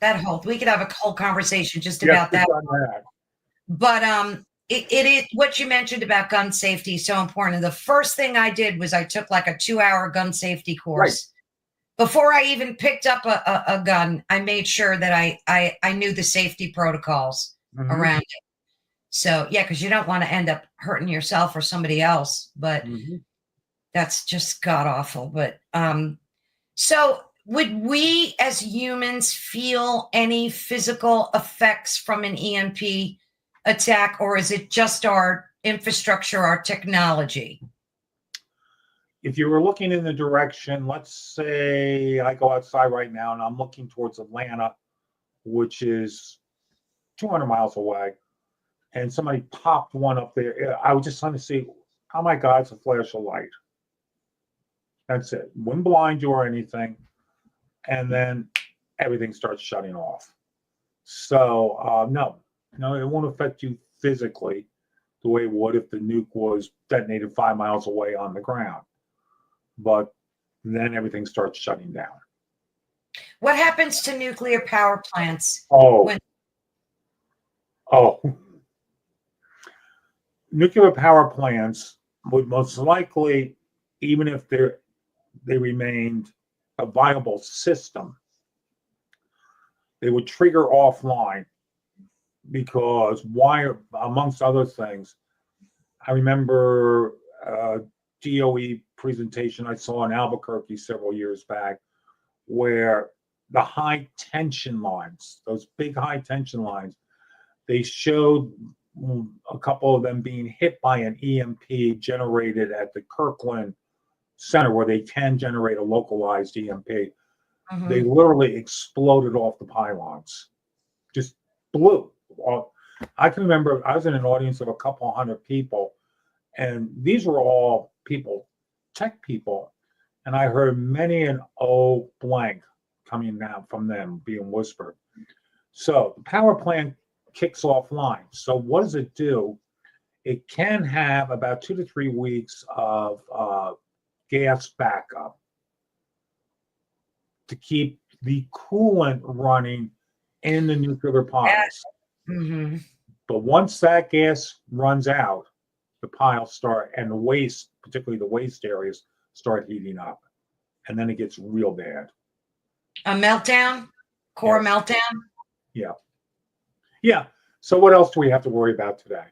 that whole, we could have a whole conversation just about that. But it what you mentioned about gun safety is so important. And the first thing I did was I took like a 2-hour gun safety course. Right. Before I even picked up a gun, I made sure that I knew the safety protocols around it. So, yeah, because you don't want to end up hurting yourself or somebody else. But that's just god awful. But so would we as humans feel any physical effects from an EMP attack, or is it just our infrastructure, our technology? If you were looking in the direction, let's say I go outside right now and I'm looking towards Atlanta, which is 200 miles away, and somebody popped one up there, I would just want to see, oh my God, it's a flash of light. That's it. Wouldn't blind you or anything. And then everything starts shutting off. So, no, it won't affect you physically the way it would if the nuke was detonated 5 miles away on the ground. But then everything starts shutting down. What happens to nuclear power plants? Nuclear power plants would most likely, even if they remained a viable system, they would trigger offline, because amongst other things, I remember DOE presentation I saw in Albuquerque several years back, where the high tension lines, those big high tension lines, they showed a couple of them being hit by an EMP generated at the Kirkland Center, where they can generate a localized EMP. They literally exploded off the pylons, just blew. I can remember I was in an audience of a couple hundred people, and these were all tech people, and I heard many an blank coming out from them being whispered. So the power plant kicks offline. So what does it do? It can have about 2 to 3 weeks of gas backup to keep the coolant running in the nuclear piles. Mm-hmm. But once that gas runs out, the piles start, and the waste, particularly the waste areas, start heating up. And then it gets real bad. A meltdown? Core Yes. meltdown? Yeah. Yeah. So what else do we have to worry about today?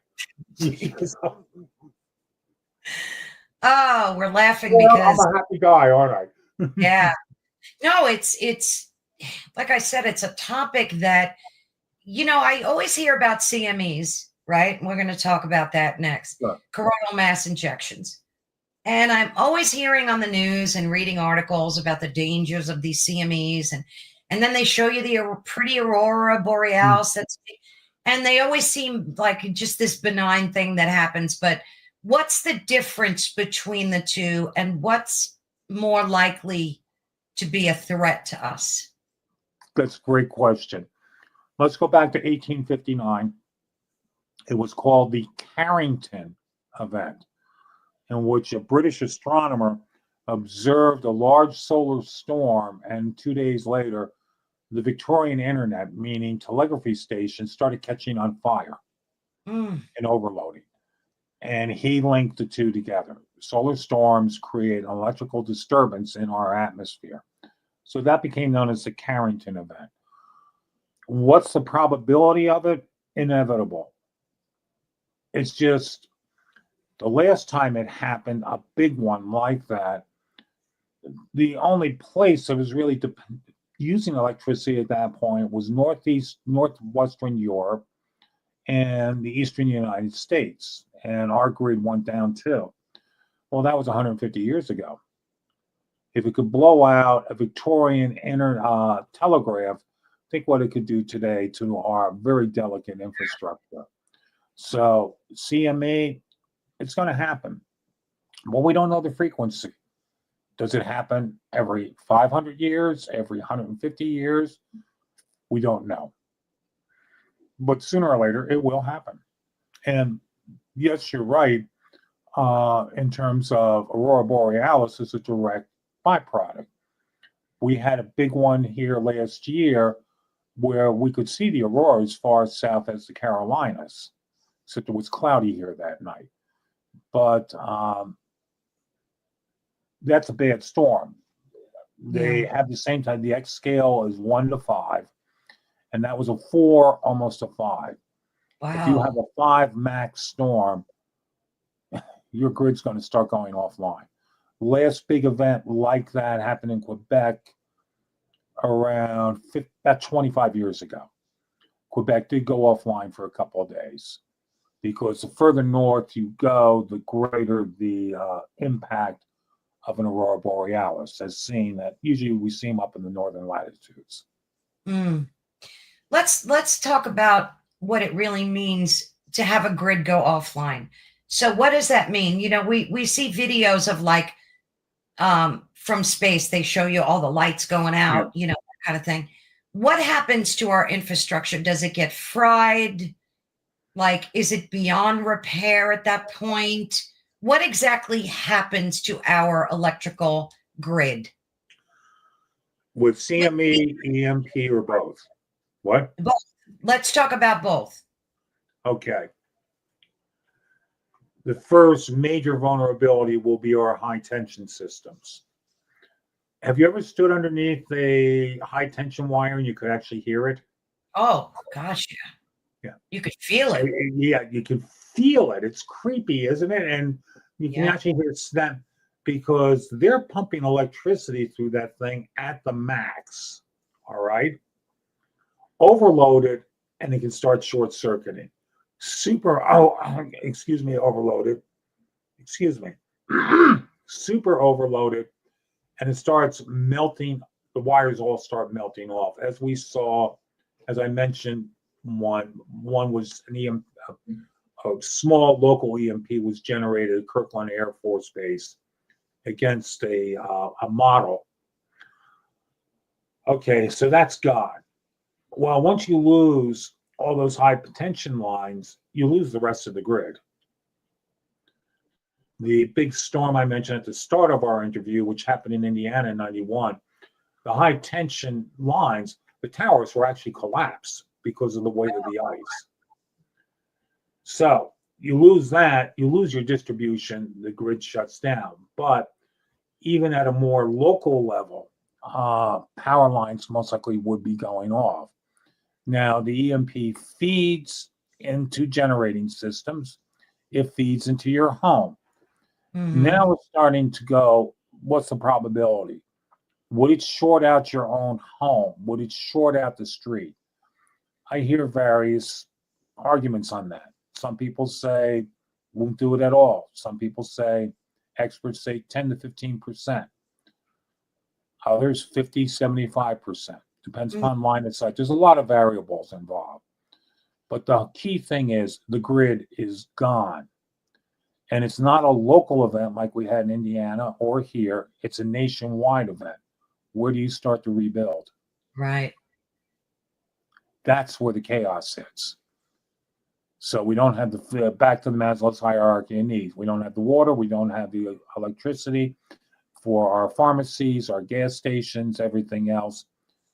Oh, we're laughing Well, because I'm a happy guy, aren't I? yeah. No, it's like I said, it's a topic that, I always hear about CMEs, right? We're going to talk about that next. Sure. Coronal mass injections. And I'm always hearing on the news and reading articles about the dangers of these CMEs. And then they show you the pretty aurora borealis. And they always seem like just this benign thing that happens. But what's the difference between the two, and what's more likely to be a threat to us? That's a great question. Let's go back to 1859. It was called the Carrington event, in which a British astronomer observed a large solar storm, and 2 days later, the Victorian internet, meaning telegraphy stations, started catching on fire and overloading. And he linked the two together. Solar storms create an electrical disturbance in our atmosphere. So that became known as the Carrington event. What's the probability of it? Inevitable. It's just the last time it happened, a big one like that, the only place that was really using electricity at that point was northwestern Europe and the eastern United States. And our grid went down too. Well, that was 150 years ago. If it could blow out a Victorian telegraph, think what it could do today to our very delicate infrastructure. So CME, it's going to happen. Well, we don't know the frequency. Does it happen every 500 years, every 150 years? We don't know. But sooner or later, it will happen. And yes, you're right. In terms of aurora borealis is a direct byproduct. We had a big one here last year where we could see the aurora as far south as the Carolinas, except it was cloudy here that night. But that's a bad storm. They have the same time. The X scale is 1 to 5, and that was a 4, almost a 5. Wow. If you have a 5 max storm, your grid's going to start going offline. Last big event like that happened in Quebec around about 25 years ago. Quebec did go offline for a couple of days because the further north you go, the greater the impact of an aurora borealis, as seen that usually we see them up in the northern latitudes. Let's talk about what it really means to have a grid go offline. So what does that mean? We see videos of like from space, they show you all the lights going out, that kind of thing. What happens to our infrastructure? Does it get fried? Like, is it beyond repair at that point? What exactly happens to our electrical grid? With CME, EMP, or both? What? Both. Let's talk about both. Okay. The first major vulnerability will be our high tension systems. Have you ever stood underneath a high tension wire and you could actually hear it? Oh, gosh, yeah. Yeah. You could feel it. Yeah, you can feel it. It's creepy, isn't it? And you can actually hear it snap because they're pumping electricity through that thing at the max. All right. Overloaded, and it can start short circuiting. Overloaded. Super overloaded, and it starts melting. The wires all start melting off, as we saw, as I mentioned. One was an EMP, a small local EMP was generated at Kirkland Air Force Base against a model. Okay, so that's gone. Well, once you lose all those high tension lines, you lose the rest of the grid. The big storm I mentioned at the start of our interview, which happened in Indiana in 91, the high tension lines, the towers were actually collapsed because of the weight of the ice. So you lose that, you lose your distribution, the grid shuts down. But even at a more local level, power lines most likely would be going off. Now, the EMP feeds into generating systems, it feeds into your home. Now we're starting to go, what's the probability? Would it short out your own home? Would it short out the street? I hear various arguments on that. Some people say won't do it at all. Some people say, experts say 10 to 15%. Others 50, 75%. Depends upon line of sight. There's a lot of variables involved. But the key thing is the grid is gone. And it's not a local event like we had in Indiana or here. It's a nationwide event. Where do you start to rebuild? Right. That's where the chaos hits. So we don't have the back to the Maslow's hierarchy of needs. We don't have the water. We don't have the electricity for our pharmacies, our gas stations, everything else.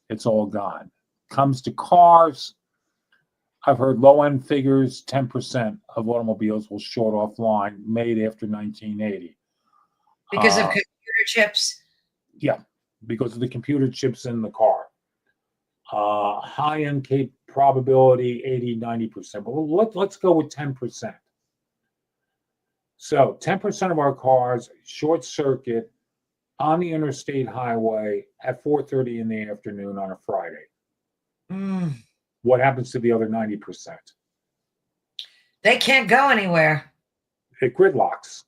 It's all gone. Comes to cars. I've heard low-end figures, 10% of automobiles will short offline made after 1980. Because of computer chips? Yeah, because of the computer chips in the car. High-end probability, 80, 90%. But let's go with 10%. So 10% of our cars short circuit on the interstate highway at 4:30 in the afternoon on a Friday. What happens to the other 90%? They can't go anywhere. It gridlocks.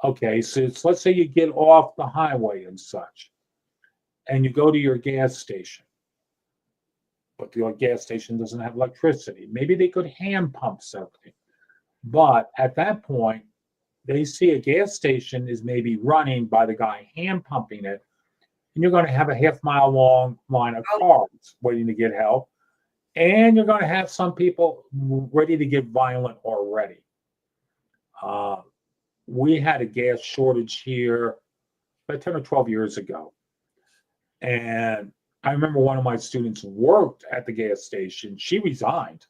Okay, so let's say you get off the highway and such, and you go to your gas station, but the gas station doesn't have electricity. Maybe they could hand pump something, but at that point, they see a gas station is maybe running by the guy hand pumping it, and you're going to have a half-mile long line of cars waiting to get help, and you're going to have some people ready to get violent already. We had a gas shortage here about 10 or 12 years ago. And I remember one of my students worked at the gas station. She resigned.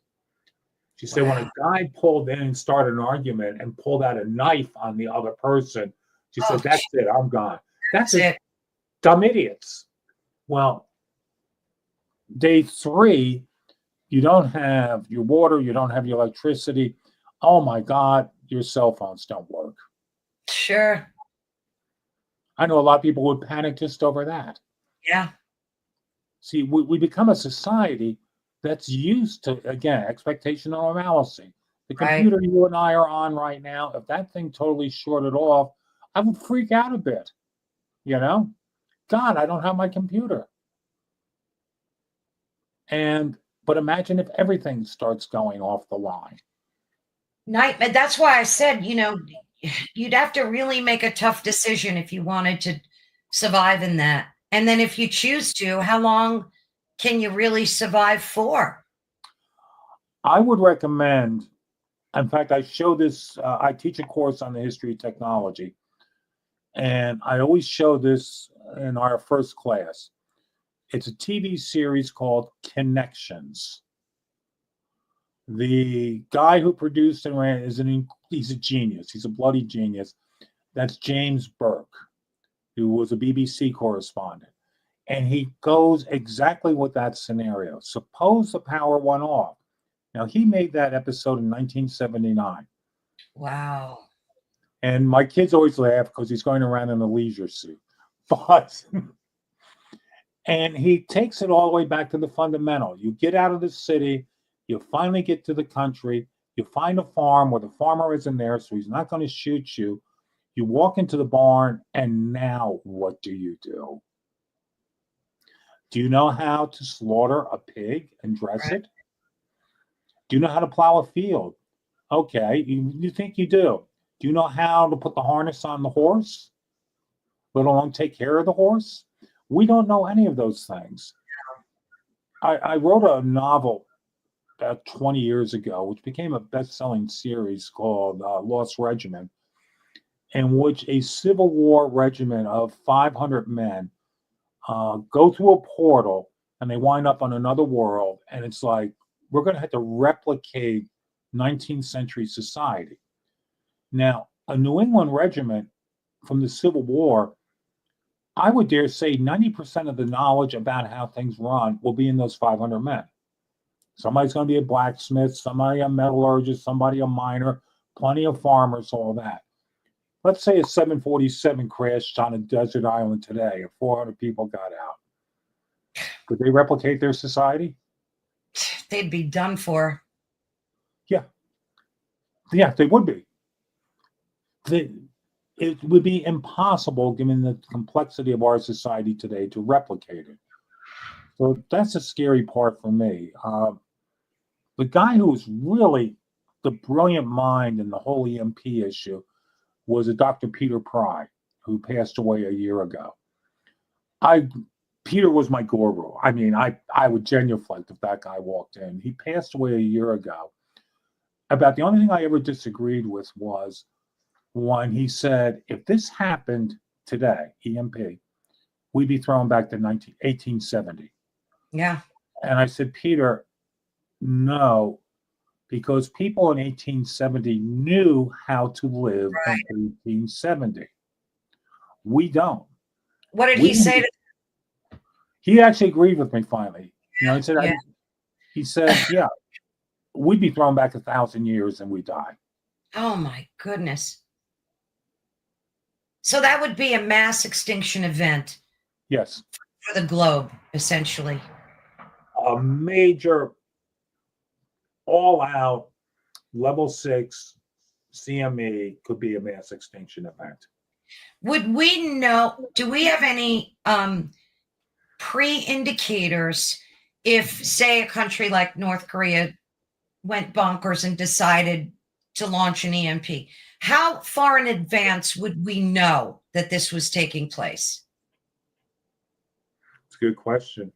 She said when a guy pulled in and started an argument and pulled out a knife on the other person, she said, that's it, I'm gone. That's it. Dumb idiots. Well, day 3, you don't have your water, you don't have your electricity. Oh my God, your cell phones don't work. Sure. I know a lot of people would panic just over that. Yeah. See, we become a society that's used to, again, expectation of normalcy. The computer you and I are on right now, if that thing totally shorted off, I would freak out a bit. You know? God, I don't have my computer. But imagine if everything starts going off the line. Nightmare. That's why I said, you'd have to really make a tough decision if you wanted to survive in that. And then if you choose to, how long can you really survive for? I would recommend, in fact, I show this, I teach a course on the history of technology. And I always show this in our first class. It's a TV series called Connections. The guy who produced and ran he's a genius. He's a bloody genius. That's James Burke, who was a BBC correspondent. And he goes exactly with that scenario. Suppose the power went off. Now, he made that episode in 1979. Wow. And my kids always laugh because he's going around in a leisure suit. But, and he takes it all the way back to the fundamental. You get out of the city, you finally get to the country, you find a farm where the farmer isn't there, so he's not going to shoot you. You walk into the barn, and now what do you do? Do you know how to slaughter a pig and dress it? Do you know how to plow a field? Okay, you think you do. Do you know how to put the harness on the horse? Let alone take care of the horse? We don't know any of those things. I wrote a novel about 20 years ago, which became a best-selling series called Lost Regiment, in which a Civil War regiment of 500 men go through a portal and they wind up on another world. And it's like, we're going to have to replicate 19th century society. Now, a New England regiment from the Civil War, I would dare say 90% of the knowledge about how things run will be in those 500 men. Somebody's going to be a blacksmith, somebody a metallurgist, somebody a miner, plenty of farmers, all that. Let's say a 747 crashed on a desert island today and 400 people got out. Could they replicate their society? They'd be done for. Yeah. Yeah, they would be. It would be impossible, given the complexity of our society today, to replicate it. So that's a scary part for me. The guy who was really the brilliant mind in the whole EMP issue was a Dr. Peter Pry, who passed away a year ago. Peter was my guru. I mean, I would genuflect if that guy walked in. He passed away a year ago. About the only thing I ever disagreed with was when he said, if this happened today, EMP, we'd be thrown back to 1870. Yeah. And I said, Peter, no, because people in 1870 knew how to live in 1870. We don't. What did he say? He actually agreed with me finally. You know, he said, yeah, we'd be thrown back 1,000 years and we die. Oh my goodness. So that would be a mass extinction event. Yes. For the globe, essentially. A major, all-out, level 6 CME could be a mass extinction event. Would we know, do we have any pre-indicators if, say, a country like North Korea went bonkers and decided to launch an EMP? How far in advance would we know that this was taking place? It's a good question.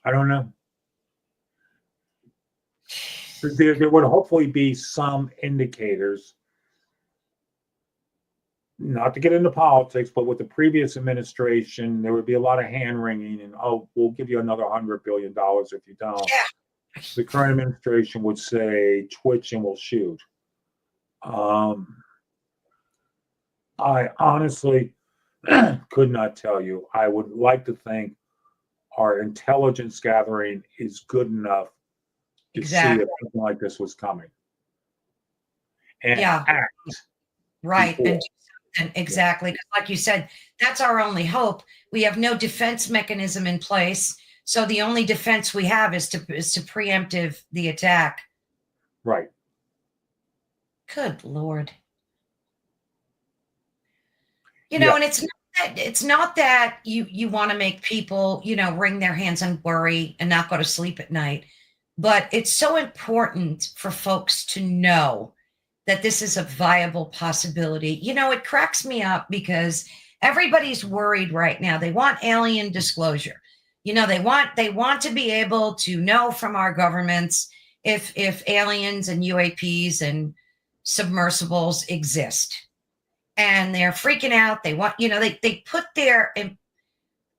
I don't know. There would hopefully be some indicators, not to get into politics, but with the previous administration, there would be a lot of hand-wringing and, oh, we'll give you another $100 billion if you don't. Yeah. The current administration would say, twitch and we'll shoot. I honestly could not tell you. I would like to think our intelligence gathering is good enough to see if something like this was coming. And act. Right. And exactly. Like you said, that's our only hope. We have no defense mechanism in place. So the only defense we have is to preemptive the attack. Right. Good Lord. You know, and it's not that you want to make people, you know, wring their hands and worry and not go to sleep at night. But it's so important for folks to know that this is a viable possibility. You know, it cracks me up because everybody's worried right now. They want alien disclosure. You know, they want to be able to know from our governments if aliens and UAPs and submersibles exist. And they're freaking out. They want, you know, they put their,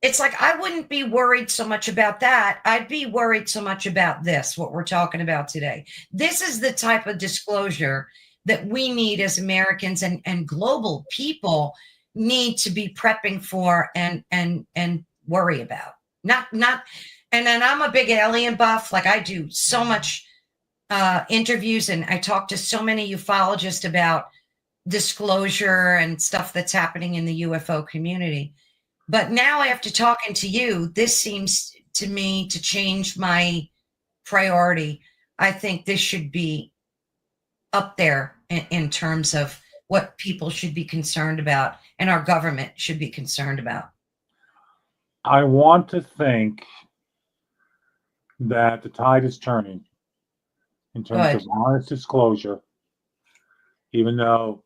it's like, I wouldn't be worried so much about that. I'd be worried so much about this, what we're talking about today. This is the type of disclosure that we need as Americans and global people need to be prepping for and worry about. Not, and then I'm a big alien buff. Like I do so much interviews and I talk to so many ufologists about disclosure and stuff that's happening in the UFO community. But now after talking to you, this seems to me to change my priority. I think this should be up there in terms of what people should be concerned about and our government should be concerned about. I want to think that the tide is turning in terms of honest disclosure, even though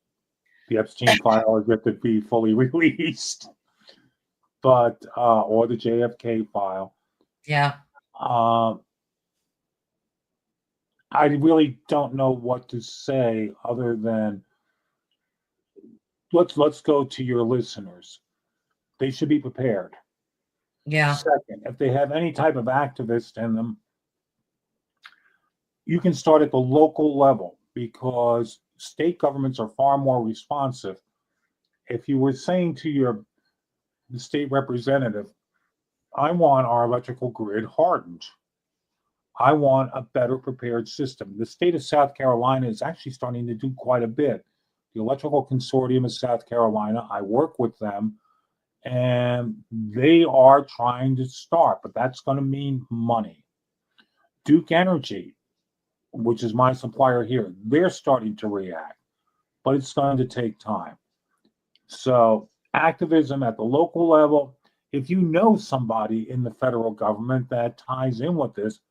the Epstein file is yet to be fully released. but or the JFK file. Yeah. I really don't know what to say other than let's go to your listeners. They should be prepared. Yeah. Second, if they have any type of activist in them, you can start at the local level because state governments are far more responsive. If you were saying to your state representative, I want our electrical grid hardened. I want a better prepared system. The state of South Carolina is actually starting to do quite a bit. The Electrical Consortium of South Carolina, I work with them, and they are trying to start, but that's going to mean money. Duke Energy, which is my supplier here, they're starting to react, but it's going to take time. So, activism at the local level, if you know somebody in the federal government that ties in with this,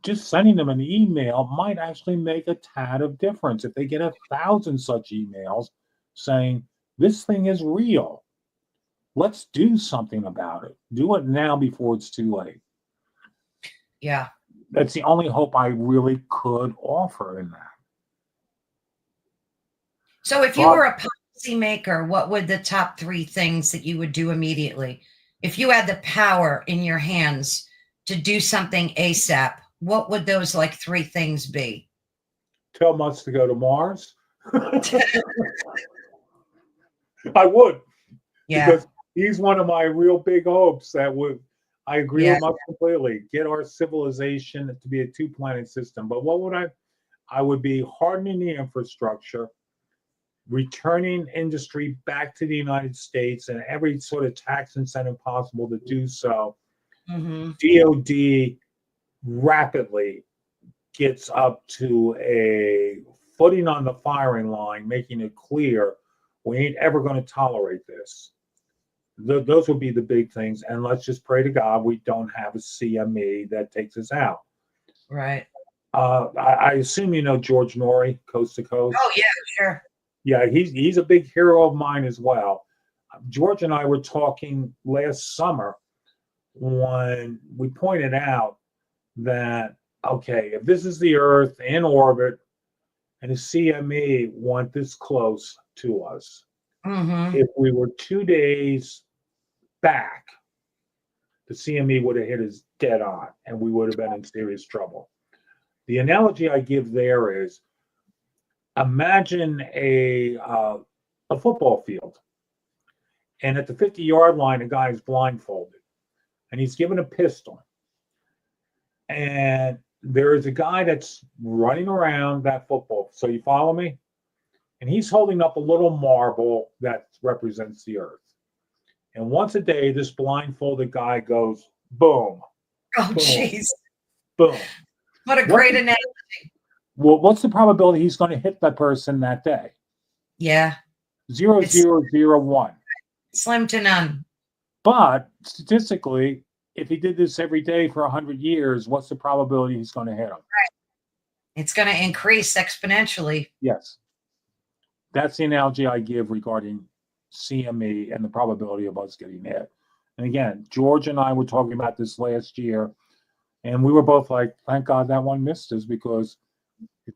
just sending them an email might actually make a tad of difference. If they get 1,000 such emails saying, this thing is real, let's do something about it. Do it now before it's too late. Yeah. That's the only hope I really could offer in that. So if you were a policymaker, what would the top 3 things that you would do immediately? If you had the power in your hands to do something ASAP, what would those 3 things be? Tell Musk to go to Mars. I would. Yeah. Because he's one of my real big hopes that I agree with Musk completely. Get our civilization to be a 2-planet system. But what would I would be hardening the infrastructure, returning industry back to the United States and every sort of tax incentive possible to do so. Mm-hmm. DOD rapidly gets up to a footing on the firing line, making it clear we ain't ever going to tolerate this. Those would be the big things. And let's just pray to God we don't have a CME that takes us out. Right. I assume you know George Norrie, Coast to Coast. Oh, yeah, sure. Yeah, he's a big hero of mine as well. George and I were talking last summer when we pointed out that, okay, if this is the Earth in orbit and the CME went this close to us, if we were 2 days back, the CME would have hit us dead on and we would have been in serious trouble. The analogy I give there is imagine a football field, and at the 50-yard line, a guy is blindfolded and he's given a pistol. And there is a guy that's running around that football. So you follow me? And he's holding up a little marble that represents the Earth. And once a day, this blindfolded guy goes, boom. Oh, jeez. Boom. What a great analogy. Well, what's the probability he's going to hit that person that day? Yeah. 0.0001. Slim to none. But statistically, if he did this every day for 100 years, what's the probability he's going to hit him? Right. It's going to increase exponentially. Yes. That's the analogy I give regarding CME and the probability of us getting hit. And again, George and I were talking about this last year, and we were both like, thank God that one missed us, because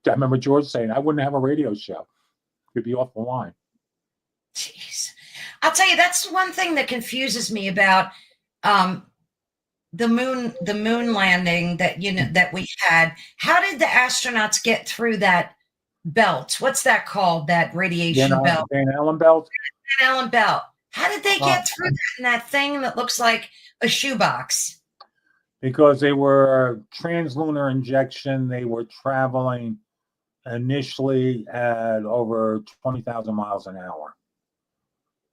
I remember George saying, I wouldn't have a radio show. It'd be off the line. Jeez. I'll tell you, that's one thing that confuses me about the moon landing that that we had. How did the astronauts get through that belt? What's that called? That radiation belt? Van Allen belt. Van Allen belt. How did they get through that in that thing that looks like a shoebox? Because they were translunar injection. They were traveling initially at over 20,000 miles an hour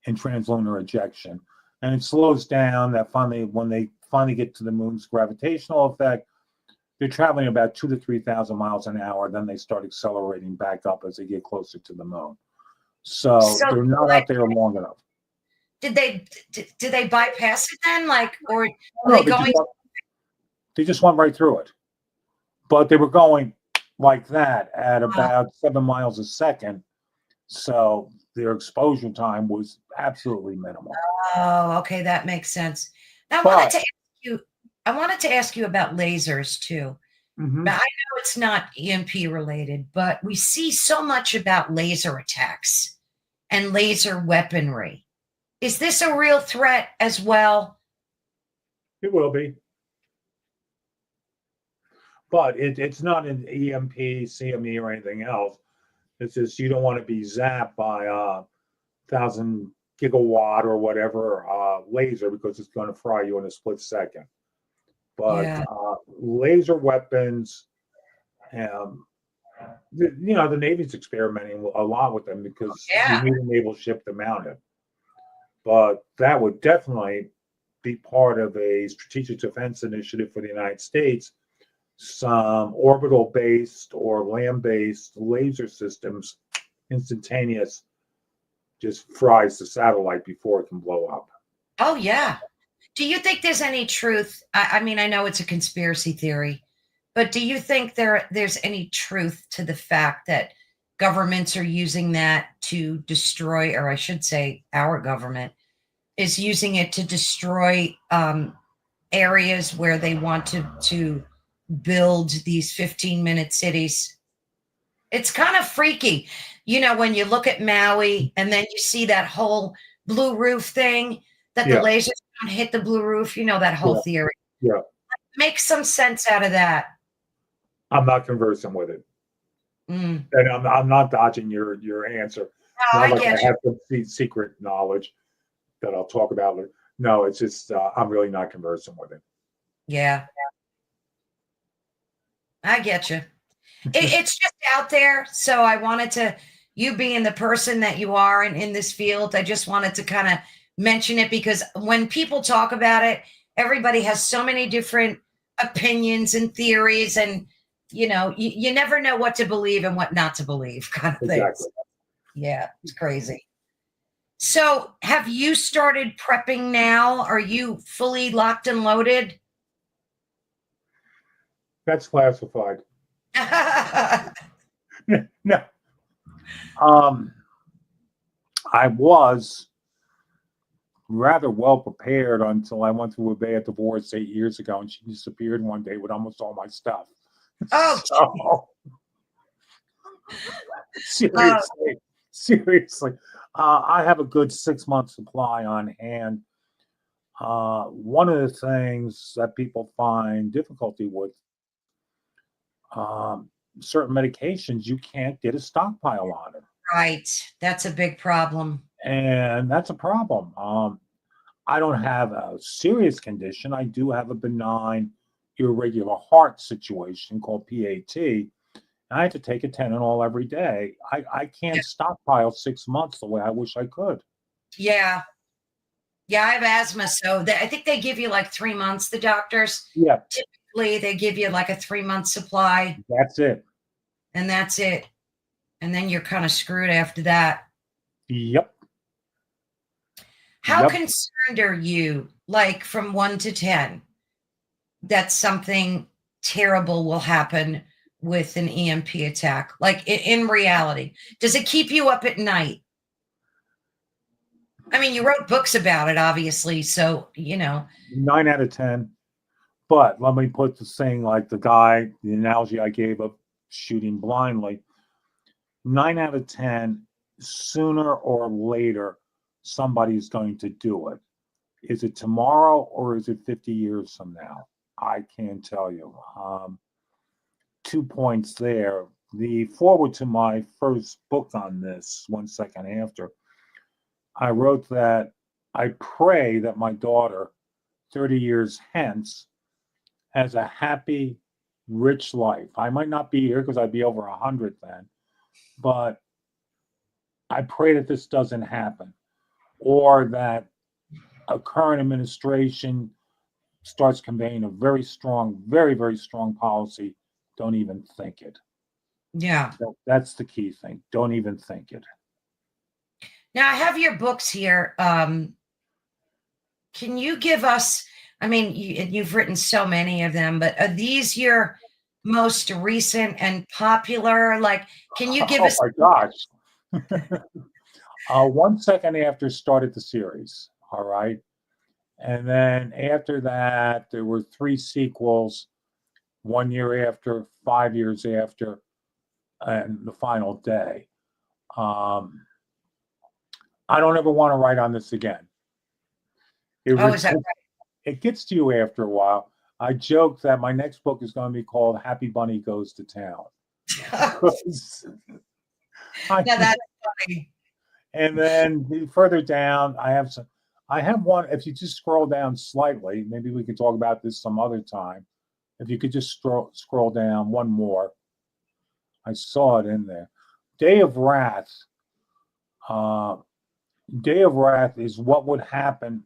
in translunar ejection. And it slows down that finally, when they finally get to the moon's gravitational effect, they're traveling about 2,000 to 3,000 miles an hour. Then they start accelerating back up as they get closer to the moon. So they're not out there long enough. Did they bypass it then? Or no, they just went right through it. But they were going like that at about 7 miles a second. So their exposure time was absolutely minimal. Oh, okay, that makes sense. Now, But I wanted to ask you about lasers too. Now, I mhm, know it's not EMP related, but we see so much about laser attacks and laser weaponry. Is this a real threat as well? it will be. But it's not an EMP, CME, or anything else. It's just you don't want to be zapped by a 1,000 gigawatt or whatever laser because it's going to fry you in a split second. But Yeah, laser weapons, um, the Navy's experimenting a lot with them because you yeah, need a naval ship to mount it. But that would definitely be part of a strategic defense initiative for the United States. Some orbital based or land based laser systems, instantaneous, just fries the satellite before it can blow up. oh yeah. Do you think there's any truth? I mean, I know it's a conspiracy theory, but do you think there's any truth to the fact that governments are using that to destroy, or I should say, our government is using it to destroy areas where they want to build these 15-minute cities? It's kind of freaky, when you look at Maui and then you see that whole blue roof thing that the Yeah, lasers don't hit the blue roof. That whole yeah, theory. yeah. Make some sense out of that. I'm not conversing with it, Mm. and I'm not dodging your answer. No, Not I like get I you. have some secret knowledge that I'll talk about later. No, it's just I'm really not conversing with Yeah, I get you. it. It's just out there. So I wanted to, you being the person that you are in this field, I just wanted to kind of mention it because when people talk about it, everybody has so many different opinions and theories. And, you never know what to believe and what not to believe, kind of things. Exactly. Yeah, it's crazy. So have you started prepping now? Are you fully locked and loaded? That's classified. No, um, I was rather well prepared until I went through a bad divorce 8 years ago, and she disappeared one day with almost all my stuff. Oh, So uh, seriously, I have a good 6 month supply on hand. One of the things that people find difficulty with, um, certain medications, you can't get a stockpile on it, right. That's a big problem. and that's a problem. I don't have a serious condition. I do have a benign irregular heart situation called PAT. I had to take a Tylenol every day. I can't stockpile 6 months the way I wish I could. Yeah. Yeah, I have asthma, so I think they give you like 3 months, the doctors. Yeah, Typically, they give you like a 3-month supply, that's it. and that's it. And then you're kind of screwed after that. Yep, How yep. concerned are you, like from 1 to 10, that something terrible will happen with an EMP attack? Like in reality, does it keep you up at night? I mean, you wrote books about it, obviously, so 9 out of 10. But let me put the thing like the analogy I gave of shooting blindly. 9 out of 10, sooner or later, somebody's going to do it. Is it tomorrow or is it 50 years from now? I can't tell you. 2 points there. The forward to my first book on this, one second after, I wrote that I pray that my daughter, 30 years hence, has a happy, rich life. I might not be here because I'd be over 100 then, but I pray that this doesn't happen, or that a current administration starts conveying a very strong, very, very strong policy. Don't even think it. yeah. That's the key thing. Don't even think it. Now I have your books here. Can you give us, I mean, you've written so many of them, but are these your most recent and popular? Like, can you give Oh us, my gosh. 1 second after started the series. All right. And then after that, there were 3 sequels, 1 year after, 5 years after, and the final day. I don't ever want to write on this again. Oh, is that It gets to you after a while. I joke that my next book is going to be called Happy Bunny Goes to Town. right? Now that's funny. And then further down, I have one. If you just scroll down slightly, maybe we could talk about this some other time. If you could just scroll down one more. I saw it in there. Day of Wrath. Day of Wrath is what would happen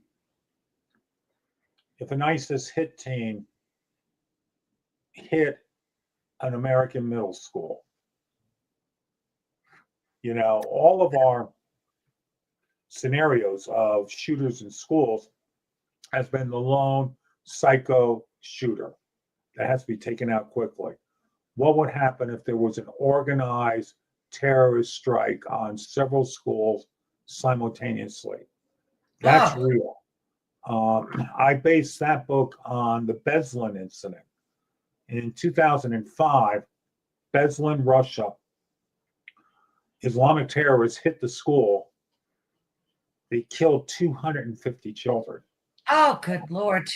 if an ISIS hit team hit an American middle school. You know, all of our scenarios of shooters in schools has been the lone psycho shooter that has to be taken out quickly. What would happen if there was an organized terrorist strike on several schools simultaneously? That's real. I based that book on the Beslan incident. In 2005, Beslan, Russia, Islamic terrorists hit the school. They killed 250 children. Oh, good Lord.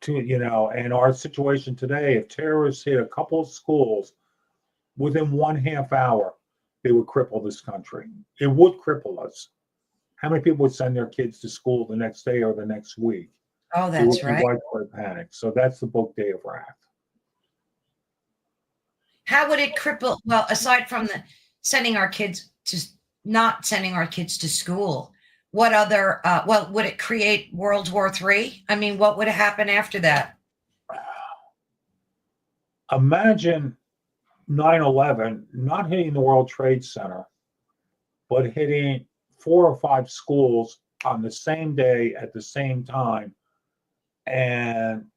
And our situation today, if terrorists hit a couple of schools, within 1/2 hour, they would cripple this country. It would cripple us. How many people would send their kids to school the next day or the next week? Oh, that's right. Widespread panic. So that's the book, Day of Wrath. How would it cripple? Well, aside from the not sending our kids to school, what other? Would it create World War III? I mean, what would happen after that? Imagine 9/11 not hitting the World Trade Center, but hitting 4 or 5 schools on the same day at the same time. And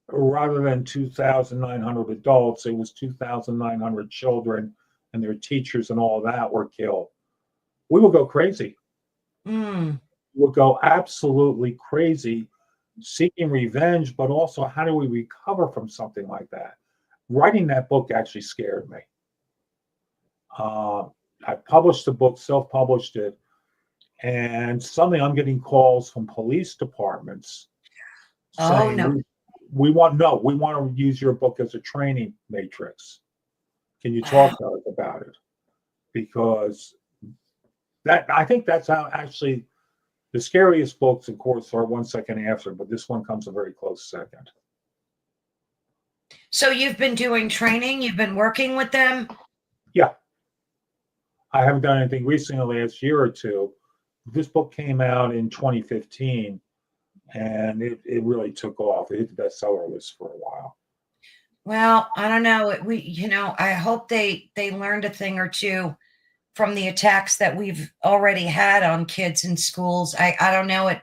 rather than 2,900 adults, it was 2,900 children and their teachers and all that were killed. We would go crazy. Mm. We would go absolutely crazy, seeking revenge, but also how do we recover from something like that? Writing that book actually scared me. I published the book, self-published it, and suddenly I'm getting calls from police departments saying, no. we want to use your book as a training matrix. Can you talk to us about it? Because I think that's how actually the scariest books, of course, are 1 second after, but this one comes a very close second. So you've been doing training, you've been working with them? Yeah. I haven't done anything recently, last year or two. This book came out in 2015, and it really took off. It hit the bestseller list for a while. Well, I don't know. I hope they learned a thing or two from the attacks that we've already had on kids in schools. I don't know. It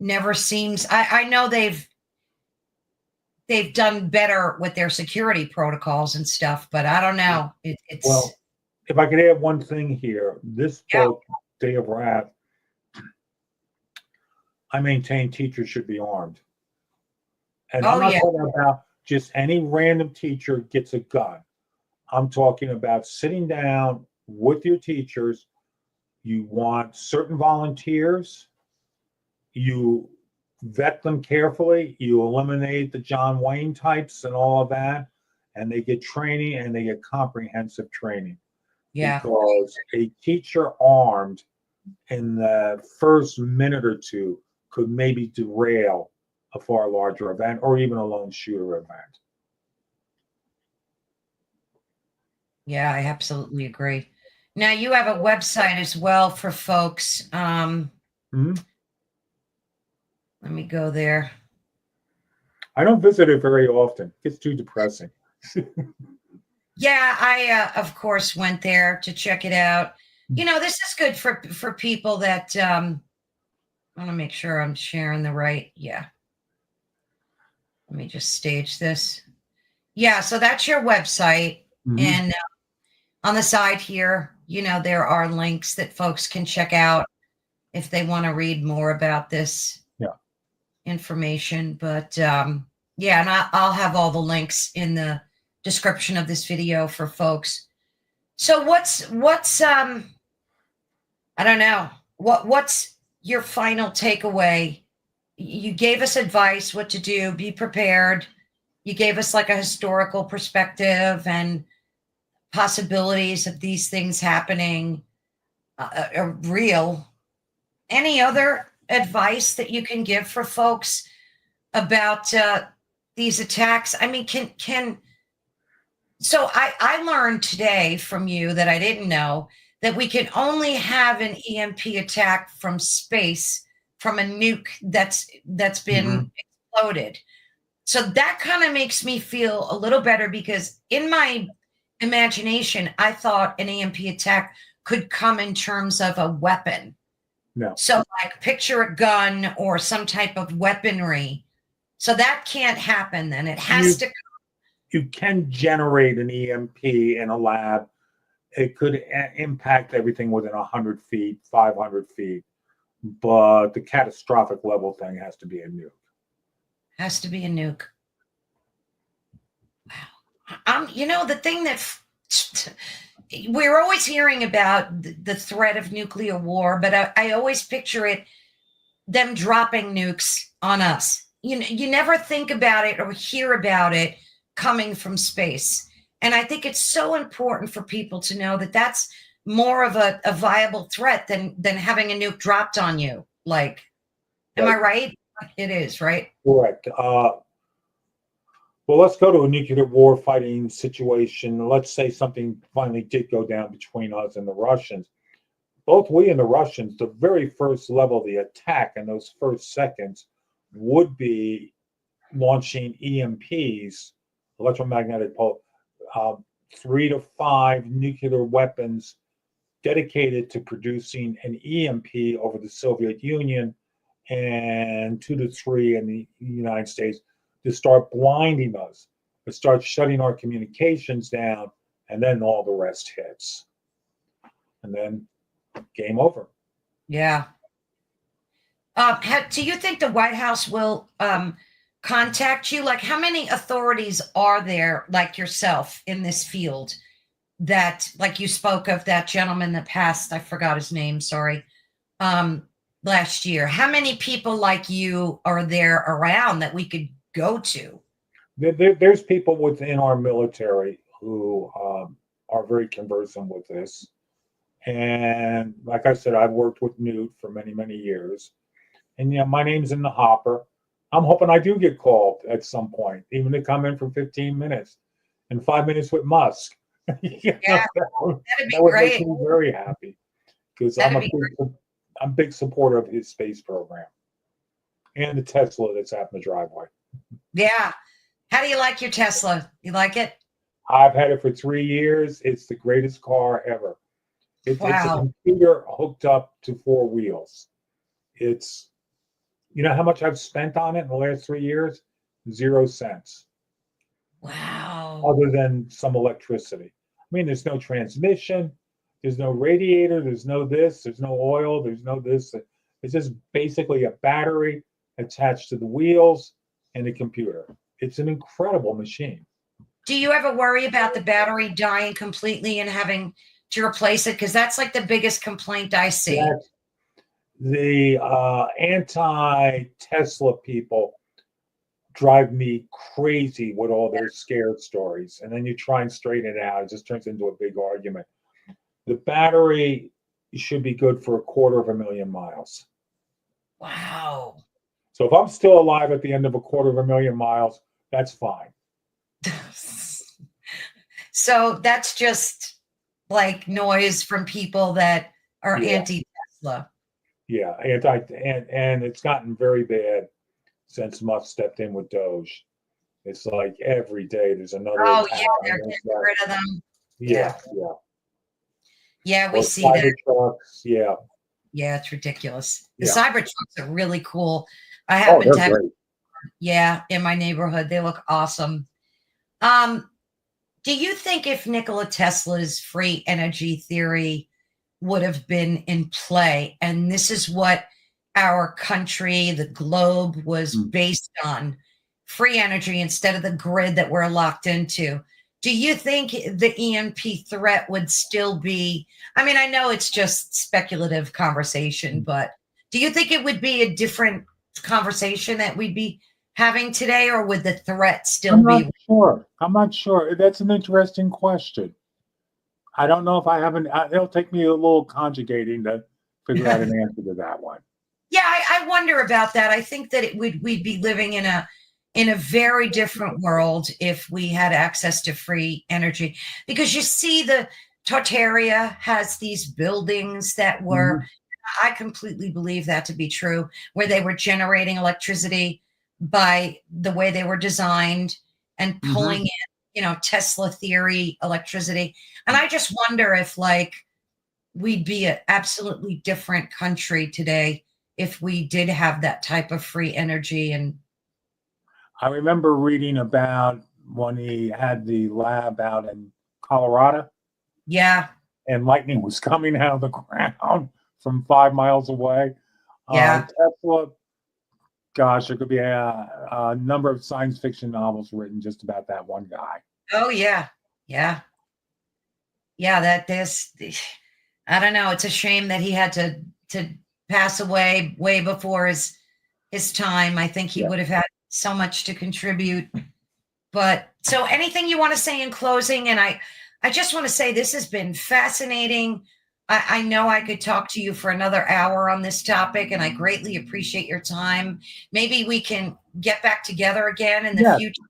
never seems. I know they've done better with their security protocols and stuff, but I don't know. It's well. If I could add one thing here, this book, Day of Wrath, I maintain teachers should be armed. And I'm not talking about just any random teacher gets a gun. I'm talking about sitting down with your teachers. You want certain volunteers. You vet them carefully. You eliminate the John Wayne types and all of that. And they get training and they get comprehensive training. Yeah. Because a teacher armed in the first minute or two could maybe derail a far larger event or even a lone shooter event. Yeah, I absolutely agree. Now you have a website as well for folks. Let me go there. I don't visit it very often. It's too depressing. Yeah, I of course went there to check it out. This is good for people that I want to make sure I'm sharing the right. Yeah. Let me just stage this. Yeah, so that's your website. And on the side here, there are links that folks can check out if they want to read more about this information. But yeah, and I'll have all the links in the description of this video for folks. So what's I don't know, what's your final takeaway? You gave us advice what to do, be prepared. You gave us like a historical perspective and possibilities of these things happening are real. Any other advice that you can give for folks about these attacks? I mean, so I learned today from you that I didn't know, that we can only have an EMP attack from space, from a nuke that's been exploded. So that kind of makes me feel a little better, because in my imagination, I thought an EMP attack could come in terms of a weapon. No. So like picture a gun or some type of weaponry. So that can't happen then. It has to. You can generate an EMP in a lab. It could impact everything within 100 feet, 500 feet. But the catastrophic level thing has to be a nuke. Has to be a nuke. Wow. The thing that we're always hearing about the threat of nuclear war, but I always picture it, them dropping nukes on us. You never think about it or hear about it coming from space. And I think it's so important for people to know that that's more of a viable threat than having a nuke dropped on you. Like, am I right? It is, right? Correct. Well, let's go to a nuclear war fighting situation. Let's say something finally did go down between us and the Russians. Both we and the Russians, the very first level of the attack in those first seconds would be launching EMPs, electromagnetic pulse, 3 to 5 nuclear weapons dedicated to producing an EMP over the Soviet Union, and 2 to 3 in the United States, to start blinding us, to start shutting our communications down, and then all the rest hits. And then game over. Yeah. Do you think the White House will contact you? Like, how many authorities are there, like yourself, in this field that, like you spoke of that gentleman that passed, I forgot his name, sorry, last year. How many people like you are there around that we could go to? There's people within our military who are very conversant with this. And like I said, I've worked with Newt for many, many years. And my name's in the hopper. I'm hoping I do get called at some point, even to come in for 15 minutes and 5 minutes with Musk. Yeah, that'd be that would great. make me very happy, because I'm a big supporter of his space program and the Tesla that's out in the driveway. Yeah. How do you like your Tesla? You like it? I've had it for 3 years. It's the greatest car ever. It's a computer hooked up to 4 wheels. It's, how much I've spent on it in the last 3 years? 0 cents. Wow. Other than some electricity. I mean, there's no transmission, there's no radiator, there's no this, there's no oil, there's no this. It's just basically a battery attached to the wheels and the computer. It's an incredible machine. Do you ever worry about the battery dying completely and having to replace it? Because that's like the biggest complaint I see. The anti-Tesla people drive me crazy with all their scared stories. And then you try and straighten it out. It just turns into a big argument. The battery should be good for 250,000 miles. Wow. So if I'm still alive at the end of 250,000 miles, that's fine. So that's just like noise from people that are anti-Tesla. Yeah, and it's gotten very bad since Musk stepped in with Doge. It's like every day there's another. Oh yeah, they're getting rid of them. Yeah. Yeah, we see that. Trucks, yeah, it's ridiculous. The Cybertrucks are really cool. I happen to have, in my neighborhood. They look awesome. Do you think if Nikola Tesla's free energy theory would have been in play, and this is what our country, the globe, was based on, free energy instead of the grid that we're locked into, do you think the EMP threat would still be? I mean, I know it's just speculative conversation, but do you think it would be a different conversation that we'd be having today, or would the threat still be? I'm not sure. That's an interesting question. I don't know if I haven't. It'll take me a little conjugating to figure out an answer to that one. Yeah, I wonder about that. I think that we'd be living in a very different world if we had access to free energy, because you see the Tartaria has these buildings that were, I completely believe that to be true, where they were generating electricity by the way they were designed and pulling in, Tesla theory electricity. And I just wonder if we'd be an absolutely different country today if we did have that type of free energy. And I remember reading about when he had the lab out in Colorado. Yeah. And lightning was coming out of the ground from 5 miles away. Yeah. Tesla, gosh, there could be a number of science fiction novels written just about that one guy. Oh, yeah. Yeah. Yeah, I don't know. It's a shame that he had to pass away way before his time. I think he would have had so much to contribute. But so anything you want to say in closing? And I just want to say this has been fascinating. I know I could talk to you for another hour on this topic, and I greatly appreciate your time. Maybe we can get back together again in the future.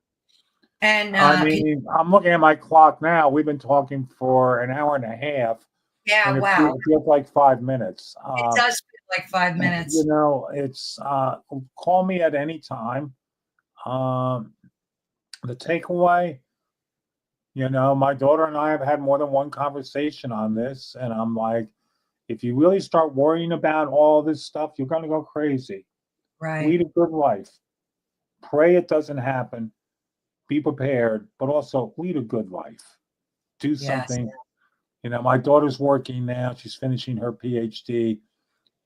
And I'm looking at my clock now. We've been talking for an hour and a half. Yeah, and wow. It feels like 5 minutes. It does feel like 5 minutes. It's call me at any time. The takeaway, my daughter and I have had more than one conversation on this, and I'm like, if you really start worrying about all this stuff, you're going to go crazy. Right. Lead a good life. Pray it doesn't happen. Be prepared, but also lead a good life. Do something. My daughter's working now. She's finishing her Ph.D.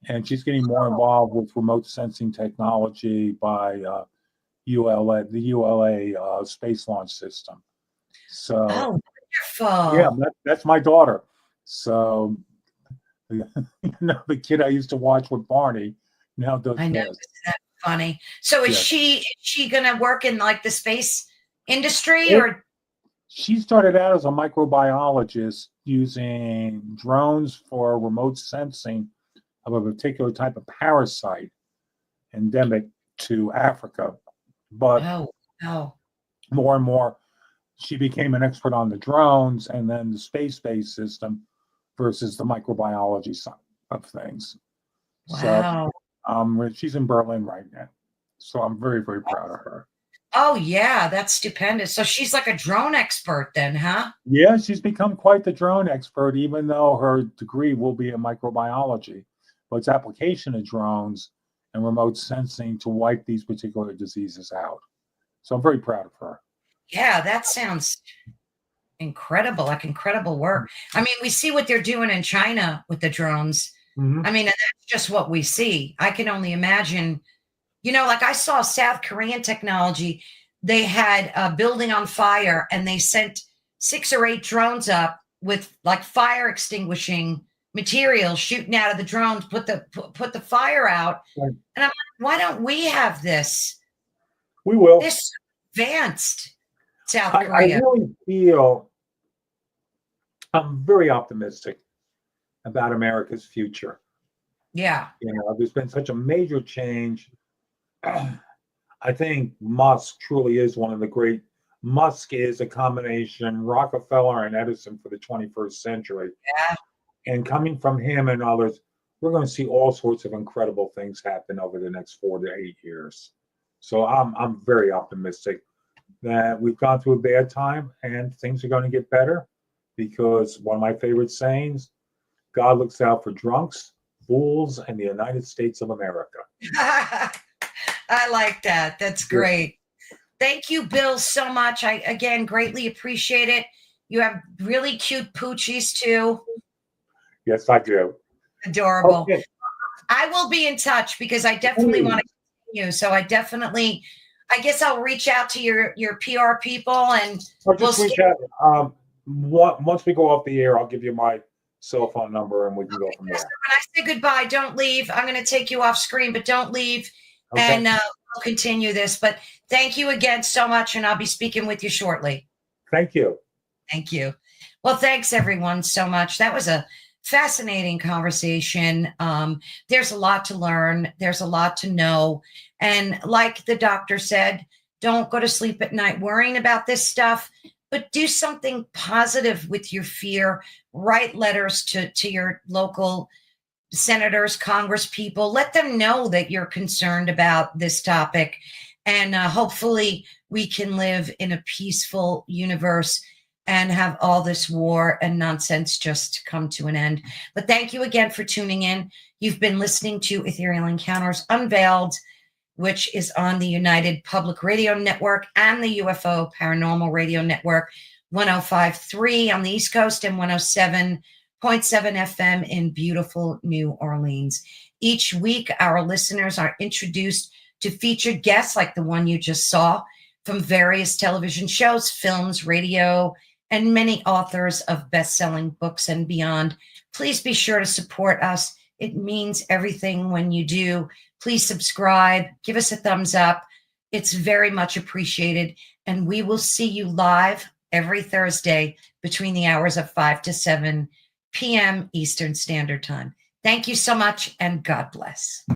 and she's getting more involved with remote sensing technology by ULA, the ULA space launch system. So, wonderful. That's my daughter. So, the kid I used to watch with Barney now does this. I know, isn't that funny? So is she going to work in the space industry, or? She started out as a microbiologist using drones for remote sensing of a particular type of parasite endemic to Africa. But more and more, she became an expert on the drones and then the space-based system versus the microbiology side of things. Wow. So she's in Berlin right now. So I'm very, very proud of her. Oh, yeah, that's stupendous. So she's like a drone expert then, huh? Yeah, she's become quite the drone expert, even though her degree will be in microbiology. But it's application of drones and remote sensing to wipe these particular diseases out. So I'm very proud of her. Yeah, that sounds incredible, incredible work. I mean, we see what they're doing in China with the drones. I mean, that's just what we see. I can only imagine. I saw South Korean technology. They had a building on fire and they sent 6 or 8 drones up with fire extinguishing material shooting out of the drones, put the fire out. Right. And I'm like, why don't we have this? We will. This advanced South Korea. I really feel I'm very optimistic about America's future. Yeah. There's been such a major change. I think Musk truly is one of the great. Musk is a combination Rockefeller and Edison for the 21st century. Yeah. And coming from him and others, we're going to see all sorts of incredible things happen over the next 4 to 8 years. So I'm very optimistic that we've gone through a bad time and things are going to get better, because one of my favorite sayings, God looks out for drunks, fools, and the United States of America. I like that. That's great. Thank you, Bill, so much. I, again, greatly appreciate it. You have really cute poochies too. Yes, I do. Adorable. Okay. I will be in touch because I definitely want to continue. So I guess I'll reach out to your PR people and Or just reach out. Once we go off the air, I'll give you my cell phone number and we can go from there. When I say goodbye, don't leave. I'm going to take you off screen, but don't leave. Okay. And we'll continue this. But thank you again so much, and I'll be speaking with you shortly. Thank you. Thank you. Well, thanks everyone so much. That was a fascinating conversation. There's a lot to learn. There's a lot to know. And like the doctor said, don't go to sleep at night worrying about this stuff, but do something positive with your fear. Write letters to your local senators, Congress people. Let them know that you're concerned about this topic. And hopefully we can live in a peaceful universe and have all this war and nonsense just come to an end. But thank you again for tuning in. You've been listening to Ethereal Encounters Unveiled, which is on the United Public Radio Network and the UFO Paranormal Radio Network, 105.3 on the East Coast and 107.7 FM in beautiful New Orleans. Each week, our listeners are introduced to featured guests like the one you just saw from various television shows, films, radio, and many authors of best-selling books and beyond. Please be sure to support us. It means everything when you do. Please subscribe, give us a thumbs up. It's very much appreciated. And we will see you live every Thursday between the hours of 5 to 7 p.m. Eastern Standard Time. Thank you so much, and God bless.